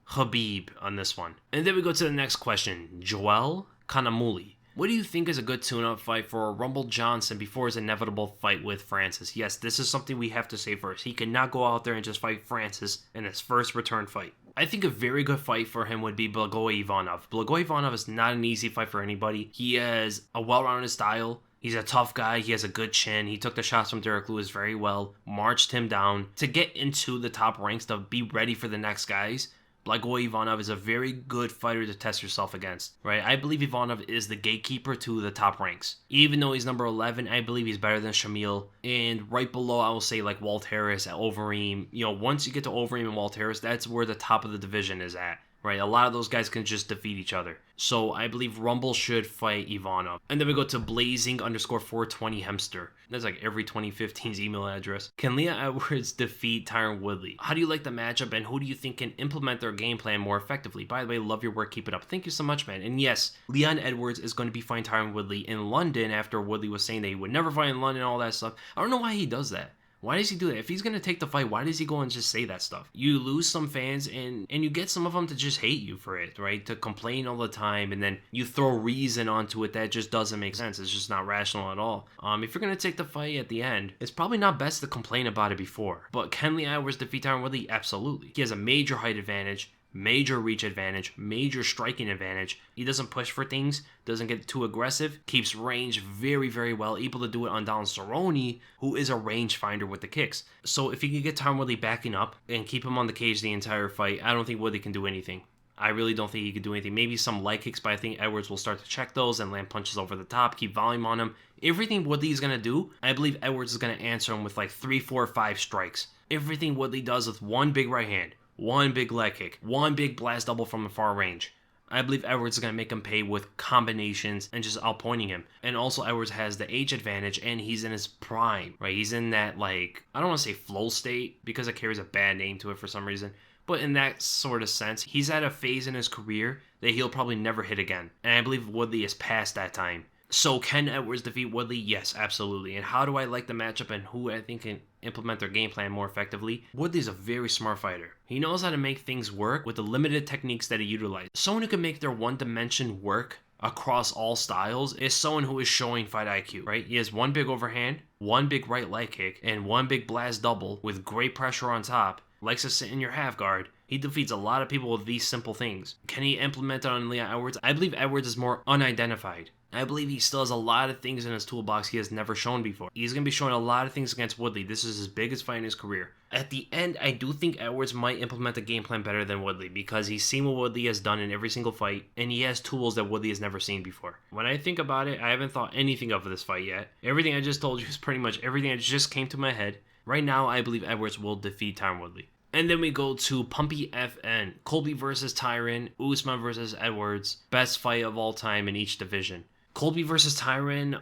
Khabib on this one. And then we go to the next question. Joel Kanamuli. What do you think is a good tune-up fight for Rumble Johnson before his inevitable fight with Francis? Yes, this is something we have to say first. He cannot go out there and just fight Francis in his first return fight. I think a very good fight for him would be Blagoy Ivanov. Blagoy Ivanov is not an easy fight for anybody. He has a well-rounded style. He's a tough guy. He has a good chin. He took the shots from Derek Lewis very well, marched him down. To get into the top ranks, to be ready for the next guys, Blagoy Ivanov is a very good fighter to test yourself against, right? I believe Ivanov is the gatekeeper to the top ranks. Even though he's number 11, I believe he's better than Shamil. And right below, I will say like Walt Harris at Overeem. You know, once you get to Overeem and Walt Harris, that's where the top of the division is at, right? A lot of those guys can just defeat each other. So I believe Rumble should fight Ivanov. And then we go to Blazing_420 Hemster. That's like every 2015's email address. Can Leon Edwards defeat Tyron Woodley? How do you like the matchup and who do you think can implement their game plan more effectively? By the way, love your work. Keep it up. Thank you so much, man. And yes, Leon Edwards is going to be fighting Tyron Woodley in London after Woodley was saying that he would never fight in London and all that stuff. I don't know why he does that. Why does he do that? If he's going to take the fight, why does he go and just say that stuff? You lose some fans and you get some of them to just hate you for it, right? To complain all the time, and then you throw reason onto it that just doesn't make sense. It's just not rational at all. If you're going to take the fight at the end, it's probably not best to complain about it before. But can Lee Edwards defeat Tyron Woodley? Absolutely. He has a major height advantage, major reach advantage, major striking advantage. He doesn't push for things, doesn't get too aggressive, keeps range very, very well, able to do it on Donald Cerrone, who is a range finder with the kicks. So if he can get Tyron Woodley backing up and keep him on the cage the entire fight, I don't think Woodley can do anything. I really don't think he could do anything. Maybe some leg kicks, but I think Edwards will start to check those and land punches over the top, keep volume on him. Everything Woodley is going to do, I believe Edwards is going to answer him with like 3, 4, 5 strikes. Everything Woodley does with one big right hand, one big leg kick, one big blast double from the far range. I believe Edwards is going to make him pay with combinations and just outpointing him. And also Edwards has the age advantage and he's in his prime, right? He's in that, like, I don't want to say flow state because it carries a bad name to it for some reason. But in that sort of sense, he's at a phase in his career that he'll probably never hit again. And I believe Woodley is past that time. So can Edwards defeat Woodley? Yes, absolutely. And how do I like the matchup and who I think can implement their game plan more effectively? Woodley's a very smart fighter. He knows how to make things work with the limited techniques that he utilizes. Someone who can make their one dimension work across all styles is someone who is showing fight IQ, right? He has one big overhand, one big right leg kick, and one big blast double with great pressure on top. Likes to sit in your half guard. He defeats a lot of people with these simple things. Can he implement it on Leon Edwards? I believe Edwards is more unidentified. I believe he still has a lot of things in his toolbox he has never shown before. He's going to be showing a lot of things against Woodley. This is his biggest fight in his career. At the end, I do think Edwards might implement the game plan better than Woodley because he's seen what Woodley has done in every single fight, and he has tools that Woodley has never seen before. When I think about it, I haven't thought anything of this fight yet. Everything I just told you is pretty much everything that just came to my head. Right now, I believe Edwards will defeat Tyron Woodley. And then we go to Pumpy FN. Colby versus Tyron, Usman versus Edwards. Best fight of all time in each division. Colby versus Tyron,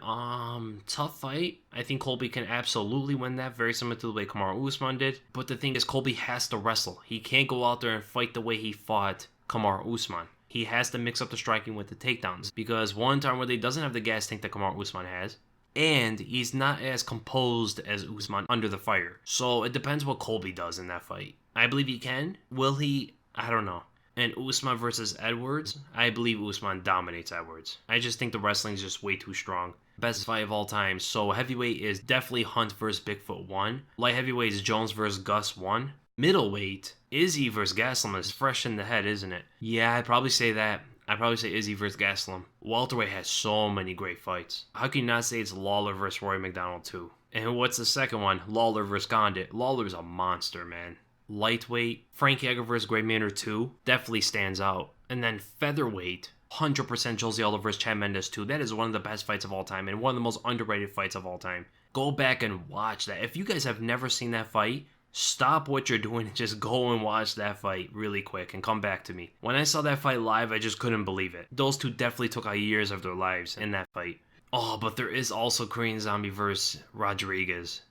tough fight. I think Colby can absolutely win that, very similar to the way Kamaru Usman did. But the thing is, Colby has to wrestle. He can't go out there and fight the way he fought Kamaru Usman. He has to mix up the striking with the takedowns. Because one time where he doesn't have the gas tank that Kamaru Usman has. And he's not as composed as Usman under the fire. So it depends what Colby does in that fight. I believe he can. Will he? I don't know. And Usman versus Edwards, I believe Usman dominates Edwards. I just think the wrestling is just way too strong. Best fight of all time. So heavyweight is definitely Hunt versus Bigfoot 1. Light heavyweight is Jones versus Gus 1. Middleweight, Izzy versus Gastelum is fresh in the head, isn't it? Yeah, I'd probably say that. I'd probably say Izzy versus Gastelum. Welterweight has so many great fights. How can you not say it's Lawler versus Rory McDonald too? And what's the second one? Lawler versus Condit. Lawler's a monster, man. Lightweight, Frankie Edgar versus Gray Manor 2 definitely stands out. And then featherweight, 100% Jose Aldo versus Chad Mendes 2. That is one of the best fights of all time and one of the most underrated fights of all time. Go back and watch that. If you guys have never seen that fight, stop what you're doing and just go and watch that fight really quick and come back to me. When I saw that fight live, I just couldn't believe it. Those two definitely took out years of their lives in that fight. Oh, but there is also Korean Zombie versus Rodriguez.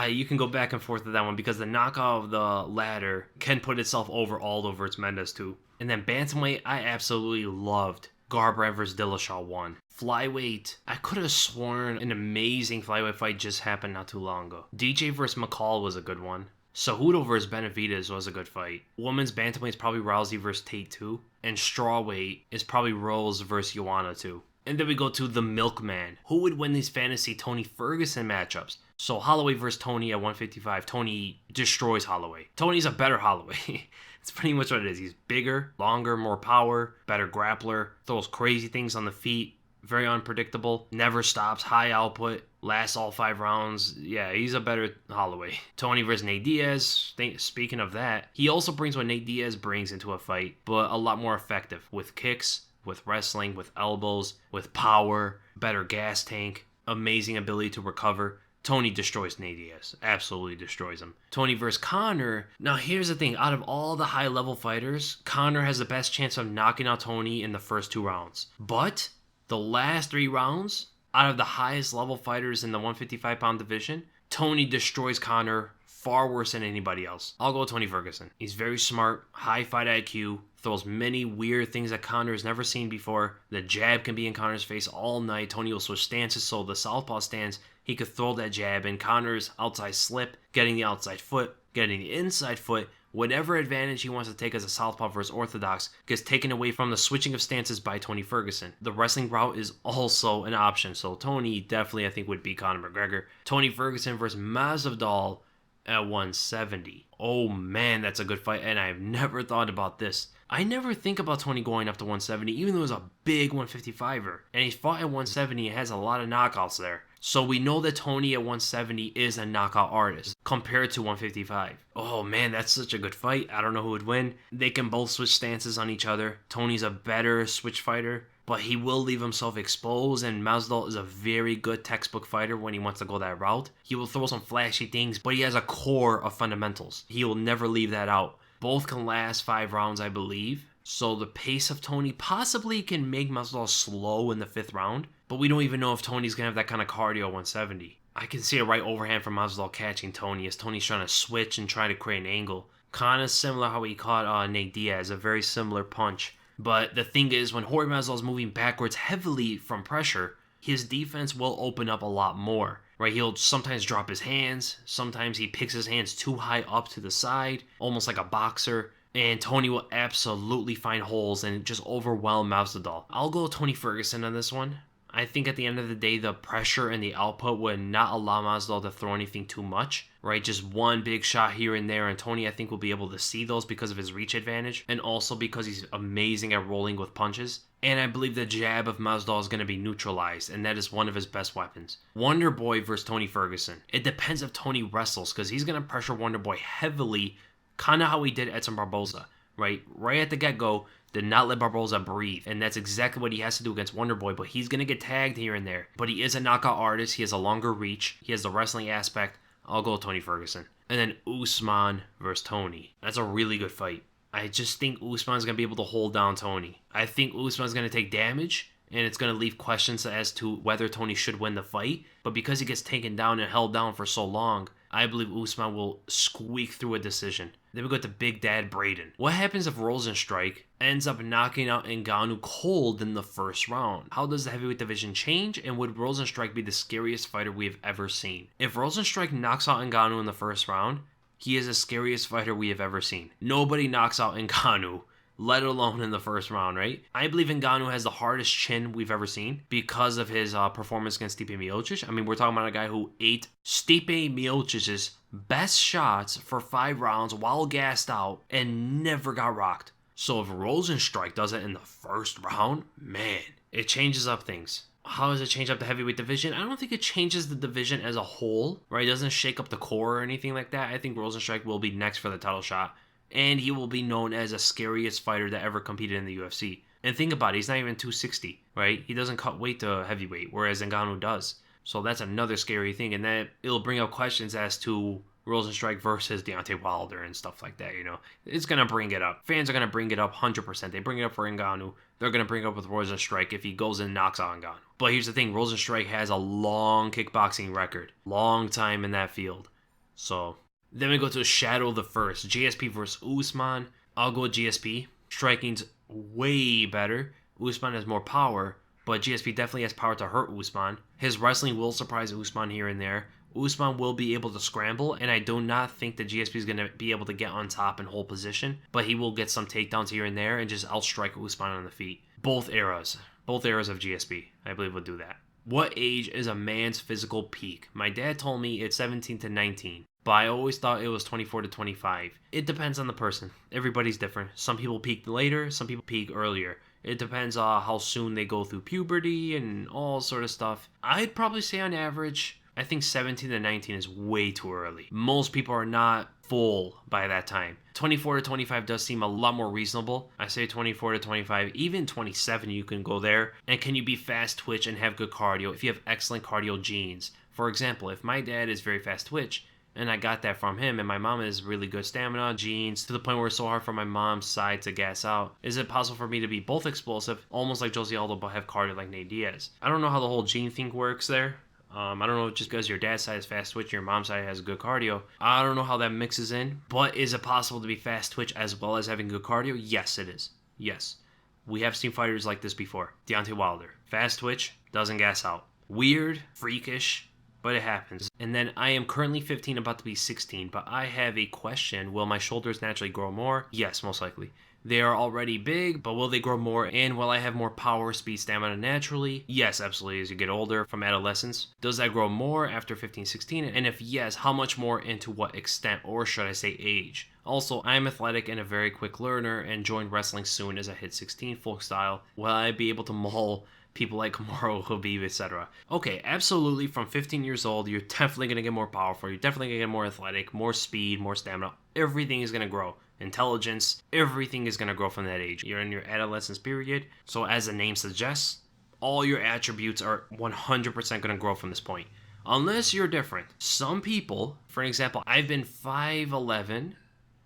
You can go back and forth with that one because the knockout of the ladder can put itself over Aldo versus Mendes too. And then bantamweight, I absolutely loved Garbrandt versus Dillashaw 1. Flyweight, I could have sworn an amazing flyweight fight just happened not too long ago. DJ versus McCall was a good one. Cejudo versus Benavidez was a good fight. Women's bantamweight is probably Rousey versus Tate 2. And strawweight is probably Rose versus Joanna 2. And then we go to the Milkman. Who would win these fantasy Tony Ferguson matchups? So Holloway versus Tony at 155. Tony destroys Holloway. Tony's a better Holloway. It's pretty much what it is. He's bigger, longer, more power, better grappler, throws crazy things on the feet, very unpredictable, never stops, high output, lasts all 5 rounds. Yeah, he's a better Holloway. Tony versus Nate Diaz. Speaking of that, he also brings what Nate Diaz brings into a fight, but a lot more effective with kicks, with wrestling, with elbows, with power, better gas tank, amazing ability to recover. Tony destroys Nate Diaz. Absolutely destroys him. Tony versus Conor. Now here's the thing. Out of all the high level fighters, Conor has the best chance of knocking out Tony in the first 2 rounds. But the last 3 rounds, out of the highest level fighters in the 155-pound division, Tony destroys Conor far worse than anybody else. I'll go Tony Ferguson. He's very smart, high fight IQ, throws many weird things that Conor has never seen before. The jab can be in Conor's face all night. Tony will switch stances, so the southpaw stance He could throw that jab, and Conor's outside slip, getting the outside foot, getting the inside foot, whatever advantage he wants to take as a southpaw versus orthodox gets taken away from the switching of stances by Tony Ferguson. The wrestling route is also an option, so Tony definitely I think would beat Conor McGregor. Tony Ferguson versus Masvidal at 170. Oh man, that's a good fight, and I've never thought about this. I never think about Tony going up to 170, even though he's a big 155er. And he's fought at 170 and has a lot of knockouts there. So we know that Tony at 170 is a knockout artist compared to 155. Oh man, that's such a good fight. I don't know who would win. They can both switch stances on each other. Tony's a better switch fighter, but he will leave himself exposed, and Masvidal is a very good textbook fighter when he wants to go that route. He will throw some flashy things, but he has a core of fundamentals. He will never leave that out. Both can last 5 rounds, I believe. So the pace of Tony possibly can make Masvidal slow in the 5th round, but we don't even know if Tony's going to have that kind of cardio at 170. I can see a right overhand from Masvidal catching Tony as Tony's trying to switch and try to create an angle. Kind of similar how he caught Nate Diaz, a very similar punch. But the thing is, when Jorge Masvidal is moving backwards heavily from pressure, his defense will open up a lot more. Right, he'll sometimes drop his hands, sometimes he picks his hands too high up to the side, almost like a boxer, and Tony will absolutely find holes and just overwhelm Masvidal. I'll go Tony Ferguson on this one. I think at the end of the day, the pressure and the output would not allow Masvidal to throw anything too much, right? Just one big shot here and there, and Tony, I think, will be able to see those because of his reach advantage, and also because he's amazing at rolling with punches. And I believe the jab of Masvidal is going to be neutralized, and that is one of his best weapons. Wonder Boy versus Tony Ferguson. It depends if Tony wrestles, because he's going to pressure Wonder Boy heavily, kind of how he did Edson Barboza, right? Right at the get-go, did not let Barboza breathe, and that's exactly what he has to do against Wonder Boy, but he's going to get tagged here and there. But he is a knockout artist, he has a longer reach, he has the wrestling aspect. I'll go Tony Ferguson. And then Usman versus Tony. That's a really good fight. I just think Usman's going to be able to hold down Tony. I think Usman's going to take damage, and it's going to leave questions as to whether Tony should win the fight. But because he gets taken down and held down for so long, I believe Usman will squeak through a decision. Then we go to Big Dad Braden. What happens if Rozenstruik ends up knocking out Ngannou cold in the 1st round? How does the heavyweight division change, and would Rozenstruik be the scariest fighter we have ever seen? If Rozenstruik knocks out Ngannou in the 1st round, he is the scariest fighter we have ever seen. Nobody knocks out Ngannou, let alone in the 1st round, right? I believe Ngannou has the hardest chin we've ever seen because of his performance against Stipe Miocic. I mean, we're talking about a guy who ate Stipe Miocic's best shots for 5 rounds while gassed out and never got rocked. So if Rozenstruik does it in the 1st round, man, it changes up things. How does it change up the heavyweight division? I don't think it changes the division as a whole, right? It doesn't shake up the core or anything like that. I think Rozenstruik will be next for the title shot, and he will be known as the scariest fighter that ever competed in the UFC. And think about it, he's not even 260, right? He doesn't cut weight to heavyweight, whereas Ngannou does. So that's another scary thing, and that it'll bring up questions as to Rozenstruik versus Deontay Wilder and stuff like that, you know. It's going to bring it up. Fans are going to bring it up 100%. They bring it up for Ngannou. They're going to bring it up with Rozenstruik if he goes and knocks out Ngannou. But here's the thing, Rozenstruik has a long kickboxing record. Long time in that field. So, then we go to Shadow the First. GSP versus Usman. I'll go with GSP. Striking's way better. Usman has more power, but GSP definitely has power to hurt Usman. His wrestling will surprise Usman here and there. Usman will be able to scramble, and I do not think that GSP is going to be able to get on top and hold position, but he will get some takedowns here and there and just outstrike Usman on the feet. Both eras of GSP, I believe, will do that. What age is a man's physical peak? My dad told me it's 17 to 19, but I always thought it was 24 to 25. It depends on the person. Everybody's different. Some people peak later, some people peak earlier. It depends on how soon they go through puberty and all sort of stuff. I'd probably say on average, I think 17 to 19 is way too early. Most people are not full by that time. 24 to 25 does seem a lot more reasonable. I say 24 to 25, even 27 you can go there. And can you be fast twitch and have good cardio if you have excellent cardio genes? For example, if my dad is very fast twitch, and I got that from him, and my mom is really good stamina genes to the point where it's so hard for my mom's side to gas out. Is it possible for me to be both explosive, almost like Jose Aldo, but have cardio like Nate Diaz? I don't know how the whole gene thing works there. I don't know, just because your dad's side is fast twitch, your mom's side has good cardio. I don't know how that mixes in, but is it possible to be fast twitch as well as having good cardio? Yes, it is. Yes. We have seen fighters like this before. Deontay Wilder. Fast twitch, doesn't gas out. Weird, freakish, but it happens. And then I am currently 15, about to be 16, but I have a question. Will my shoulders naturally grow more? Yes, most likely. They are already big, but will they grow more? And will I have more power, speed, stamina naturally? Yes, absolutely, as you get older from adolescence. Does that grow more after 15, 16? And if yes, how much more and to what extent, or should I say age? Also, I am athletic and a very quick learner and joined wrestling soon as I hit 16 folk style. Will I be able to maul people like Conor, Khabib, etc.? Okay, absolutely. From 15 years old, you're definitely going to get more powerful. You're definitely going to get more athletic, more speed, more stamina. Everything is going to grow. Intelligence, everything is going to grow from that age. You're in your adolescence period. So as the name suggests, all your attributes are 100% going to grow from this point. Unless you're different. Some people, for example, I've been 5'11"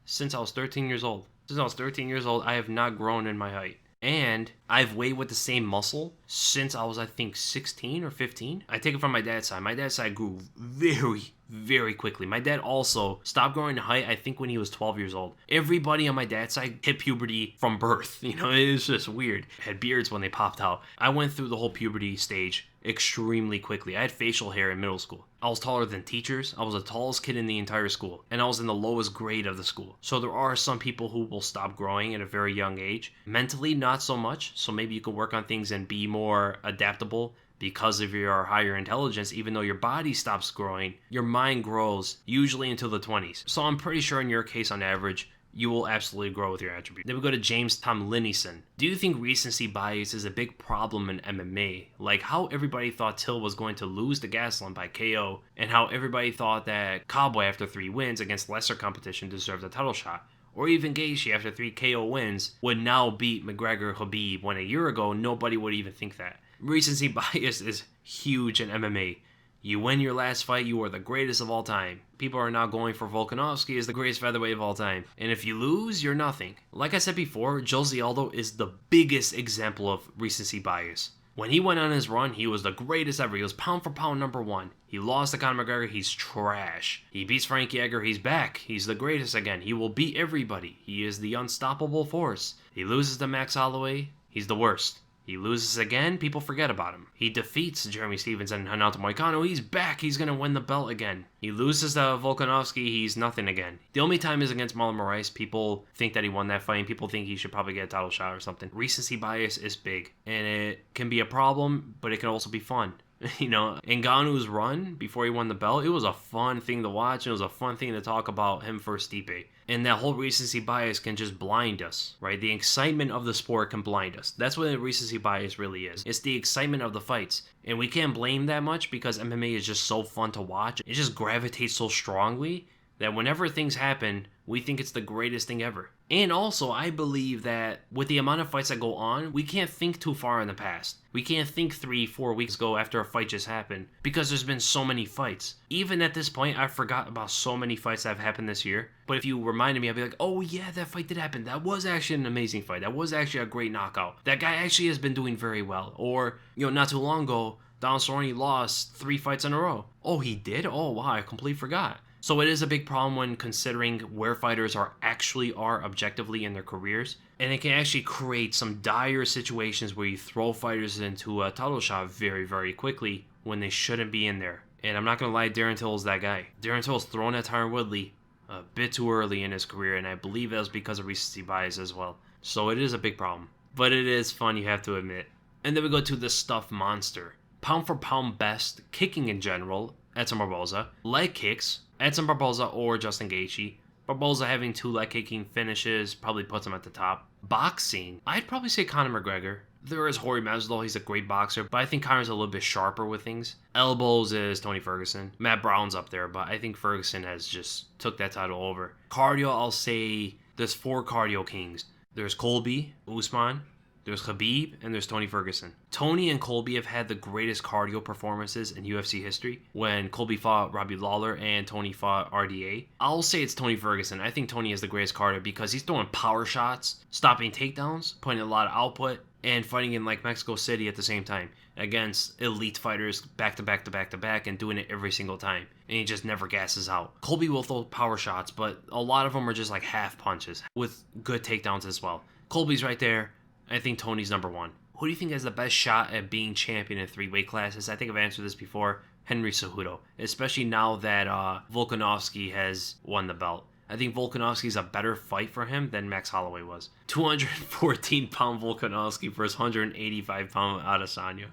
since I was 13 years old. Since I was 13 years old, I have not grown in my height. And I've weighed with the same muscle since I was, I think, 16 or 15. I take it from my dad's side. My dad's side grew very, very quickly. My dad also stopped growing in height, I think, when he was 12 years old. Everybody on my dad's side hit puberty from birth. You know, it was just weird. Had beards when they popped out. I went through the whole puberty stage extremely quickly. I had facial hair in middle school. I was taller than teachers. I was the tallest kid in the entire school. And I was in the lowest grade of the school. So there are some people who will stop growing at a very young age. Mentally, not so much. So maybe you can work on things and be more adaptable because of your higher intelligence. Even though your body stops growing, your mind grows usually until the 20s. So I'm pretty sure in your case, on average, you will absolutely grow with your attribute. Then we go to James Tom Linnison. Do you think recency bias is a big problem in MMA? Like how everybody thought Till was going to lose to Gastelum by KO, and how everybody thought that Cowboy after 3 wins against lesser competition deserved a title shot. Or even Gaethje after 3 KO wins would now beat McGregor Khabib, when a year ago nobody would even think that. Recency bias is huge in MMA. You win your last fight, you are the greatest of all time. People are now going for Volkanovski as the greatest featherweight of all time. And if you lose, you're nothing. Like I said before, Jose Aldo is the biggest example of recency bias. When he went on his run, he was the greatest ever. He was pound for pound #1. He lost to Conor McGregor, he's trash. He beats Frankie Edgar, he's back. He's the greatest again. He will beat everybody. He is the unstoppable force. He loses to Max Holloway, he's the worst. He loses again, people forget about him. He defeats Jeremy Stephens and Renato Moicano, he's back, he's going to win the belt again. He loses to Volkanovski, he's nothing again. The only time is against Marlon Moraes. People think that he won that fight, and people think he should probably get a title shot or something. Recency bias is big, and it can be a problem, but it can also be fun. You know, Ngannou's run before he won the belt, it was a fun thing to watch, and it was a fun thing to talk about him versus Stipe. And that whole recency bias can just blind us, right? The excitement of the sport can blind us. That's what recency bias really is. It's the excitement of the fights. And we can't blame that much because MMA is just so fun to watch. It just gravitates so strongly that whenever things happen, we think it's the greatest thing ever. And also, I believe that with the amount of fights that go on, we can't think too far in the past. We can't think 3-4 weeks ago after a fight just happened because there's been so many fights. Even at this point, I forgot about so many fights that have happened this year. But if you reminded me, I'd be like, oh yeah, that fight did happen. That was actually an amazing fight. That was actually a great knockout. That guy actually has been doing very well. Or, you know, not too long ago, Donald Cerrone lost 3 fights in a row. Oh, he did? Oh, wow, I completely forgot. So it is a big problem when considering where fighters are objectively in their careers. And it can actually create some dire situations where you throw fighters into a title shot very, very quickly when they shouldn't be in there. And I'm not going to lie, Darren Till is that guy. Darren Till is throwing at Tyron Woodley a bit too early in his career, and I believe that was because of recency bias as well. So it is a big problem. But it is fun, you have to admit. And then we go to the stuffed monster. Pound for pound best, kicking in general, Edson Barboza. Leg kicks, Edson Barboza or Justin Gaethje. Barboza having 2 leg kicking finishes probably puts him at the top. Boxing, I'd probably say Conor McGregor. There is Rory Masvidal, he's a great boxer, but I think Conor's a little bit sharper with things. Elbows is Tony Ferguson. Matt Brown's up there, but I think Ferguson has just took that title over. Cardio, I'll say there's 4 cardio kings. There's Colby, Usman, there's Khabib, and there's Tony Ferguson. Tony and Colby have had the greatest cardio performances in UFC history when Colby fought Robbie Lawler and Tony fought RDA. I'll say it's Tony Ferguson. I think Tony has the greatest cardio because he's throwing power shots, stopping takedowns, putting a lot of output, and fighting in like Mexico City at the same time against elite fighters back to back to back to back and doing it every single time. And he just never gasses out. Colby will throw power shots, but a lot of them are just like half punches with good takedowns as well. Colby's right there. I think Tony's #1. Who do you think has the best shot at being champion in 3 weight classes? I think I've answered this before, Henry Cejudo, especially now that Volkanovski has won the belt. I think Volkanovski's a better fight for him than Max Holloway was. 214-pound Volkanovski versus 185-pound Adesanya.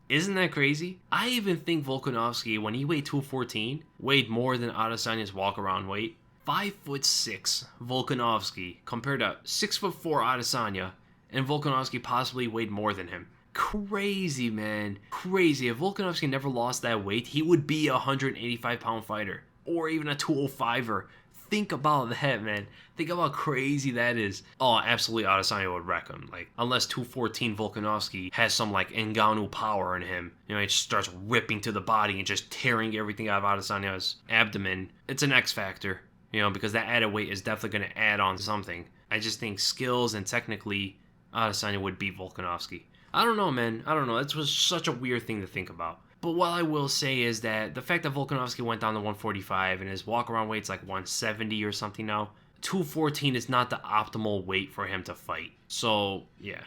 Isn't that crazy? I even think Volkanovski, when he weighed 214, weighed more than Adesanya's walk-around weight. 5'6" Volkanovski compared to 6'4" Adesanya, and Volkanovski possibly weighed more than him. Crazy, man. Crazy. If Volkanovski never lost that weight, he would be a 185-pound fighter. Or even a 205er. Think about that, man. Think about how crazy that is. Oh, absolutely, Adesanya would wreck him. Like, unless 214 Volkanovski has some, like, Ngannou power in him. You know, he just starts ripping to the body and just tearing everything out of Adesanya's abdomen. It's an X factor, you know, because that added weight is definitely going to add on something. I just think skills and technically, Adesanya would beat Volkanovski. I don't know, man. I don't know. It was such a weird thing to think about. But what I will say is that the fact that Volkanovski went down to 145 and his walk-around weight's like 170 or something now, 214 is not the optimal weight for him to fight. So, yeah,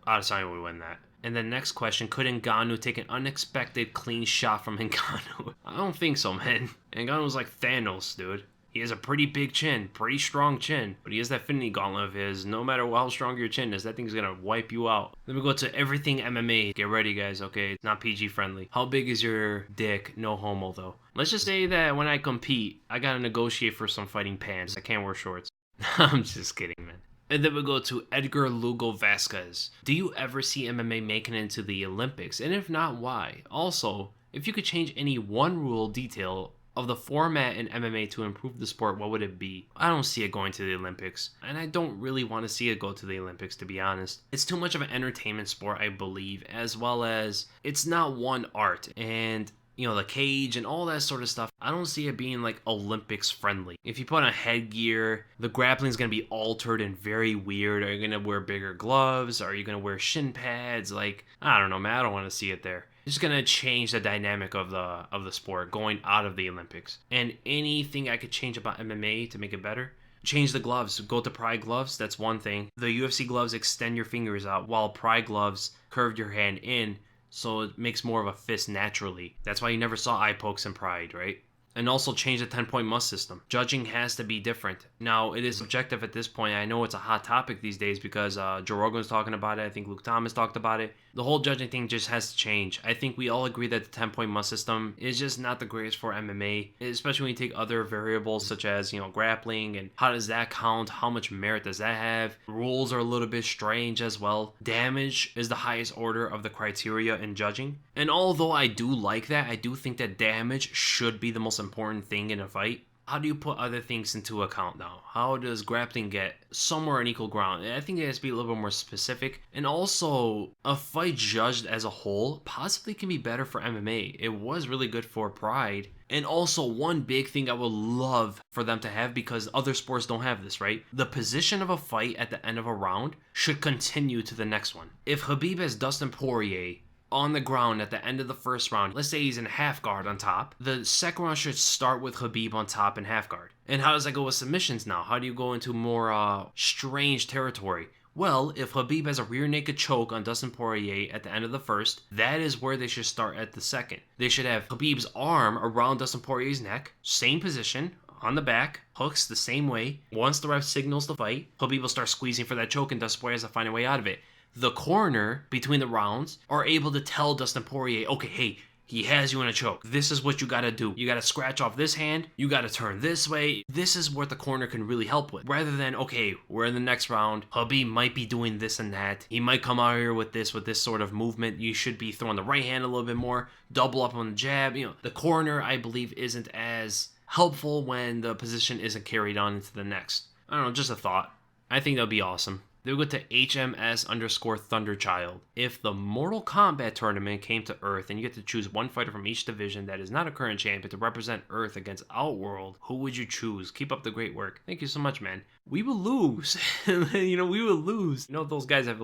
Adesanya would win that. And the next question, could Ngannou take an unexpected clean shot from Ngannou? I don't think so, man. Ngannou's like Thanos, dude. He has a pretty big chin, pretty strong chin, but he has that Infinity Gauntlet of his. No matter how strong your chin is, that thing's gonna wipe you out. Then we go to everything MMA. Get ready, guys, okay? It's not PG friendly. How big is your dick? No homo, though. Let's just say that when I compete, I gotta negotiate for some fighting pants. I can't wear shorts. I'm just kidding, man. And then we go to Edgar Lugo Vasquez. Do you ever see MMA making it into the Olympics? And if not, why? Also, if you could change any one rule detail of the format in MMA to improve the sport, what would it be? I don't see it going to the Olympics, and I don't really want to see it go to the Olympics, to be honest. It's too much of an entertainment sport, I believe, as well as it's not one art, and you know, the cage and all that sort of stuff. I don't see it being like Olympics friendly. If you put on headgear, the grappling is going to be altered and very weird. Are you going to wear bigger gloves? Are you going to wear shin pads? Like, I don't know, man. I don't want to see it there. It's going to change the dynamic of the sport going out of the Olympics. And anything I could change about MMA to make it better? Change the gloves. Go to Pride gloves. That's one thing. The UFC gloves extend your fingers out, while Pride gloves curve your hand in, so it makes more of a fist naturally. That's why you never saw eye pokes in Pride, right? And also change the 10-point must system. Judging has to be different. Now, it is subjective at this point. I know it's a hot topic these days because Joe Rogan's talking about it. I think Luke Thomas talked about it. The whole judging thing just has to change. I think we all agree that the 10-point must system is just not the greatest for MMA, especially when you take other variables such as, you know, grappling and how does that count? How much merit does that have? Rules are a little bit strange as well. Damage is the highest order of the criteria in judging. And although I do like that, I do think that damage should be the most important thing in a fight. How do you put other things into account now? How does grappling get somewhere on equal ground? I think it has to be a little bit more specific. And also, a fight judged as a whole possibly can be better for MMA. It was really good for Pride. And also, one big thing I would love for them to have, because other sports don't have this, right? The position of a fight at the end of a round should continue to the next one. If Khabib has Dustin Poirier on the ground at the end of the first round, let's say he's in half guard on top, the second round should start with Khabib on top in half guard. And how does that go with submissions now? How do you go into more strange territory? Well, if Khabib has a rear naked choke on Dustin Poirier at the end of the first, that is where they should start at the second. They should have Khabib's arm around Dustin Poirier's neck, same position, on the back, hooks the same way. Once the ref signals the fight, Khabib will start squeezing for that choke and Dustin Poirier has to find a way out of it. The corner between the rounds are able to tell Dustin Poirier, okay, hey, he has you in a choke. This is what you gotta do. You gotta scratch off this hand. You gotta turn this way. This is what the corner can really help with. Rather than, okay, we're in the next round. Khabib might be doing this and that. He might come out here with this sort of movement. You should be throwing the right hand a little bit more. Double up on the jab. You know, the corner, I believe, isn't as helpful when the position isn't carried on into the next. I don't know, just a thought. I think that would be awesome. They would go to HMS_Thunderchild. If the Mortal Kombat tournament came to Earth and you get to choose one fighter from each division that is not a current champion to represent Earth against Outworld, who would you choose? Keep up the great work. Thank you so much, man. We will lose. We will lose. Those guys have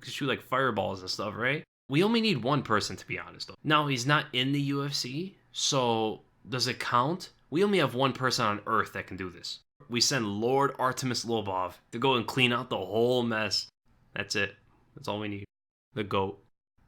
shoot like fireballs and stuff, right? We only need one person, to be honest, though. Now, he's not in the UFC, so does it count? We only have one person on Earth that can do this. We send Lord Artemis Lobov to go and clean out the whole mess. That's it. That's all we need. The GOAT.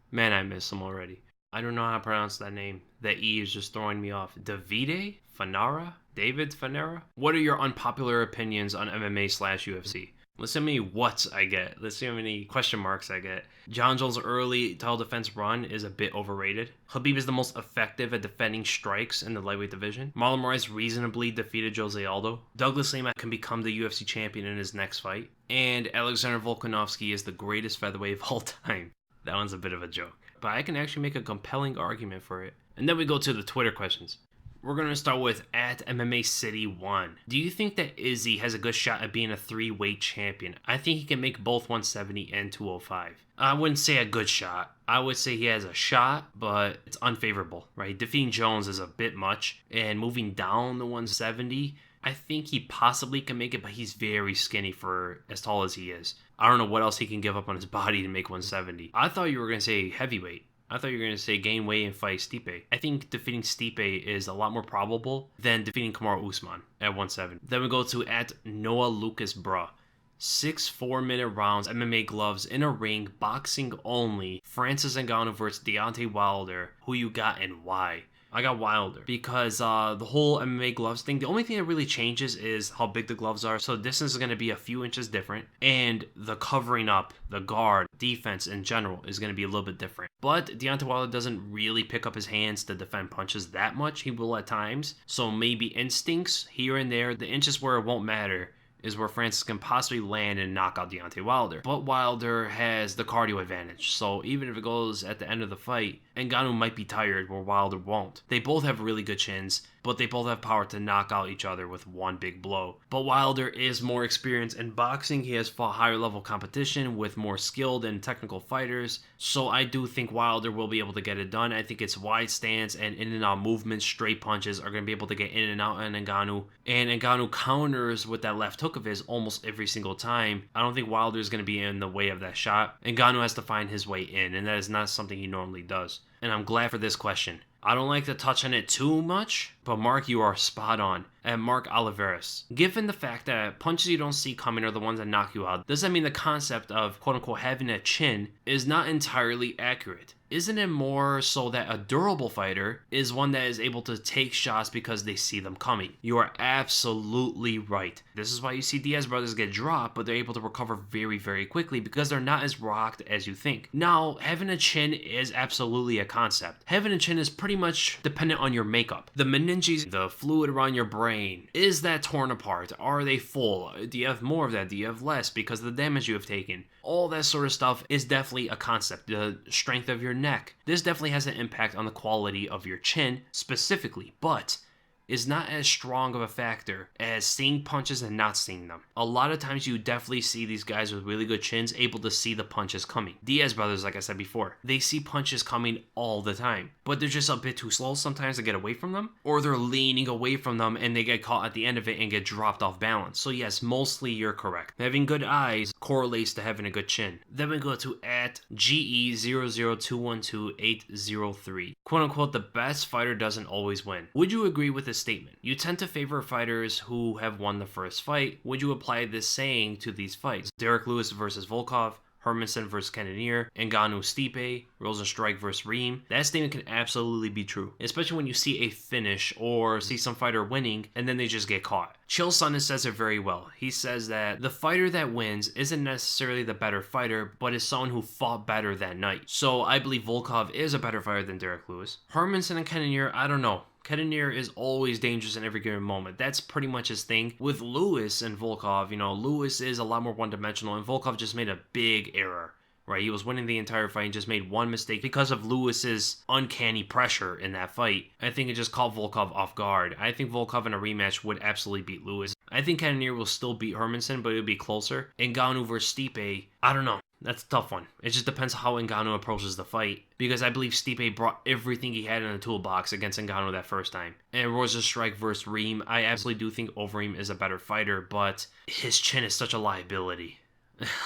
Man, I miss him already. I don't know how to pronounce that name. The E is just throwing me off. Davide? Fanara? David Fanara? What are your unpopular opinions on MMA slash UFC? Let's see how many whats I get. Let's see how many question marks I get. John Jones' early title defense run is a bit overrated. Khabib is the most effective at defending strikes in the lightweight division. Marlon Moraes reasonably defeated Jose Aldo. Douglas Lima can become the UFC champion in his next fight. And Alexander Volkanovski is the greatest featherweight of all time. That one's a bit of a joke, but I can actually make a compelling argument for it. And then we go to the Twitter questions. We're going to start with at MMA City 1. Do you think that Izzy has a good shot at being a 3-weight champion? I think he can make both 170 and 205. I wouldn't say a good shot. I would say he has a shot, but it's unfavorable, right? Defeating Jones is a bit much, and moving down the 170, I think he possibly can make it, but he's very skinny for as tall as he is. I don't know what else he can give up on his body to make 170. I thought you were going to say heavyweight. I thought you were going to say gain weight and fight Stipe. I think defeating Stipe is a lot more probable than defeating Kamaru Usman at 170. Then we go to at Noah Lucas Bra. 6 4-minute rounds, MMA gloves, in a ring, boxing only. Francis Ngannou versus Deontay Wilder. Who you got and why? I got Wilder because the whole MMA gloves thing, the only thing that really changes is how big the gloves are. So the distance is going to be a few inches different, and the covering up, the guard, defense in general is going to be a little bit different. But Deontay Wilder doesn't really pick up his hands to defend punches that much. He will at times. So maybe instincts here and there, the inches where it won't matter is where Francis can possibly land and knock out Deontay Wilder. But Wilder has the cardio advantage, so even if it goes at the end of the fight, Ngannou might be tired where Wilder won't. They both have really good chins, but they both have power to knock out each other with one big blow. But Wilder is more experienced in boxing. He has fought higher level competition with more skilled and technical fighters, so I do think Wilder will be able to get it done. I think it's wide stance and in and out movements, straight punches are going to be able to get in and out on Ngannou, and Ngannou counters with that left hook of his almost every single time. I don't think Wilder is going to be in the way of that shot. Ngannou has to find his way in, and that is not something he normally does. And I'm glad for this question. I don't like to touch on it too much, but Mark, you are spot on. At Mark Oliveris, given the fact that punches you don't see coming are the ones that knock you out, does that mean the concept of quote-unquote having a chin is not entirely accurate? Isn't it more so that a durable fighter is one that is able to take shots because they see them coming? You are absolutely right. This is why you see Diaz brothers get dropped, but they're able to recover very, very quickly because they're not as rocked as you think. Now, having a chin is absolutely a concept. Having a chin is pretty much dependent on your makeup. The meninges, the fluid around your brain, is that torn apart? Are they full? Do you have more of that? Do you have less because of the damage you have taken? All that sort of stuff is definitely a concept. The strength of your neck. This definitely has an impact on the quality of your chin specifically, but is not as strong of a factor as seeing punches and not seeing them. A lot of times you definitely see these guys with really good chins able to see the punches coming. Diaz brothers, like I said before, they see punches coming all the time, but they're just a bit too slow sometimes to get away from them, or they're leaning away from them and they get caught at the end of it and get dropped off balance. So yes, mostly you're correct. Having good eyes correlates to having a good chin. Then we go to at GE00212-803. Quote unquote, the best fighter doesn't always win. Would you agree with this statement? You tend to favor fighters who have won the first fight. Would you apply this saying to these fights? Derek Lewis versus Volkov, Hermanson versus Cannonier, Ngannou Stipe, Rozenstruik versus Reem. That statement can absolutely be true, especially when you see a finish or see some fighter winning and then they just get caught. Chael Sonnen says it very well. He says that the fighter that wins isn't necessarily the better fighter, but is someone who fought better that night. So I believe Volkov is a better fighter than Derek Lewis. Hermanson and Cannonier, I don't know. Cannonier is always dangerous in every given moment. That's pretty much his thing. With Lewis and Volkov, Lewis is a lot more one-dimensional, and Volkov just made a big error, right? He was winning the entire fight and just made one mistake because of Lewis's uncanny pressure in that fight. I think it just caught Volkov off guard. I think Volkov in a rematch would absolutely beat Lewis. I think Cannonier will still beat Hermanson, but it'll be closer. Ngannou versus Stipe, I don't know. That's a tough one. It just depends how Ngannou approaches the fight, because I believe Stipe brought everything he had in the toolbox against Ngannou that first time. And Rozenstruik versus Reem, I absolutely do think Overeem is a better fighter, but his chin is such a liability.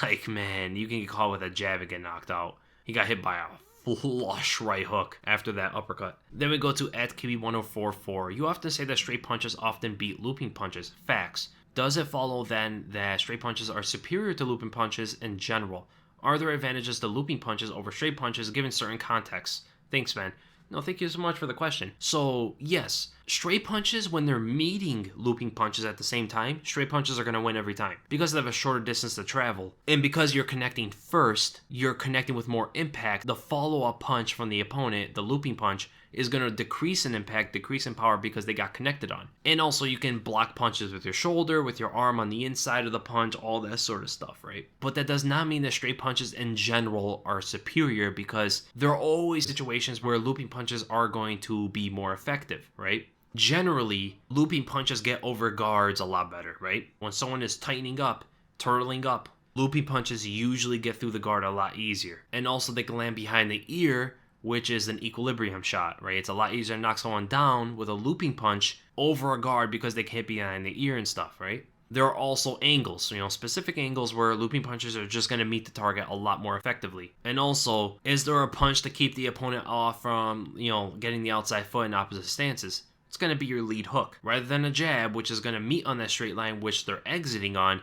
Like, man, you can get caught with a jab and get knocked out. He got hit by a flush right hook after that uppercut. Then we go to @KB1044. You often say that straight punches often beat looping punches. Facts. Does it follow then that straight punches are superior to looping punches in general? Are there advantages to looping punches over straight punches given certain contexts? Thanks, man. No, thank you so much for the question. So, yes, straight punches, when they're meeting looping punches at the same time, straight punches are going to win every time because they have a shorter distance to travel. And because you're connecting first, you're connecting with more impact. The follow-up punch from the opponent, the looping punch, is going to decrease in impact, decrease in power because they got connected on. And also you can block punches with your shoulder, with your arm on the inside of the punch, all that sort of stuff, right? But that does not mean that straight punches in general are superior, because there are always situations where looping punches are going to be more effective, right? Generally, looping punches get over guards a lot better, right? When someone is tightening up, turtling up, looping punches usually get through the guard a lot easier. And also they can land behind the ear, which is an equilibrium shot, right? It's a lot easier to knock someone down with a looping punch over a guard because they can't be behind the ear and stuff, right? There are also angles, specific angles where looping punches are just going to meet the target a lot more effectively. And also, is there a punch to keep the opponent off from, getting the outside foot in opposite stances? It's going to be your lead hook rather than a jab, which is going to meet on that straight line, which they're exiting on.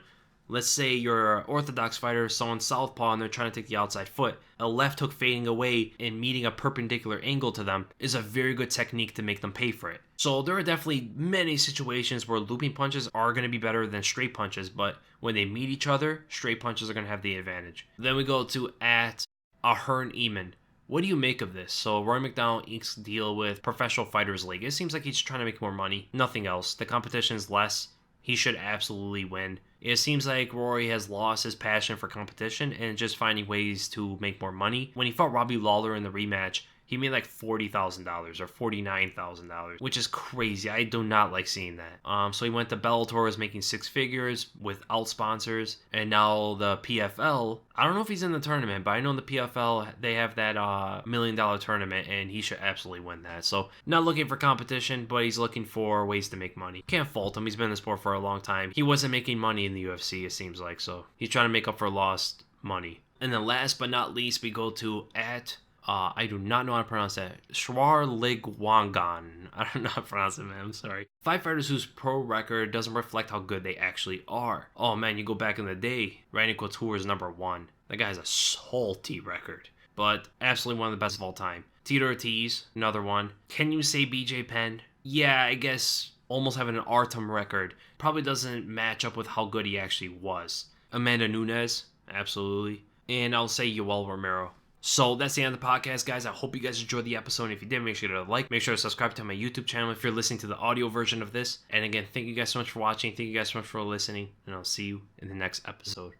Let's say you're an orthodox fighter, someone southpaw, and they're trying to take the outside foot. A left hook fading away and meeting a perpendicular angle to them is a very good technique to make them pay for it. So there are definitely many situations where looping punches are going to be better than straight punches, but when they meet each other, straight punches are going to have the advantage. Then we go to at Ahern Eamon. What do you make of this? So Rory McDonald inks deal with Professional Fighters League. It seems like he's trying to make more money. Nothing else. The competition is less. He should absolutely win. It seems like Rory has lost his passion for competition and just finding ways to make more money. When he fought Robbie Lawler in the rematch, he made like $40,000 or $49,000, which is crazy. I do not like seeing that. So he went to Bellator, is making six figures without sponsors, and now the PFL. I don't know if he's in the tournament, but I know in the PFL they have that $1 million tournament, and he should absolutely win that. So not looking for competition, but he's looking for ways to make money. Can't fault him. He's been in the sport for a long time. He wasn't making money in the UFC, it seems like, so he's trying to make up for lost money. And then last but not least, we go to at I do not know how to pronounce that. Schwarligwangan. I don't know how to pronounce it, man. I'm sorry. 5 fighters whose pro record doesn't reflect how good they actually are. Oh, man, you go back in the day, Randy Couture is number 1. That guy has a salty record, but absolutely one of the best of all time. Tito Ortiz, another one. Can you say BJ Penn? Yeah, I guess almost having an Artem record. Probably doesn't match up with how good he actually was. Amanda Nunes, absolutely. And I'll say Yoel Romero. So that's the end of the podcast, guys. I hope you guys enjoyed the episode. And if you did, make sure to like, make sure to subscribe to my YouTube channel if you're listening to the audio version of this. And again, thank you guys so much for watching. Thank you guys so much for listening. And I'll see you in the next episode.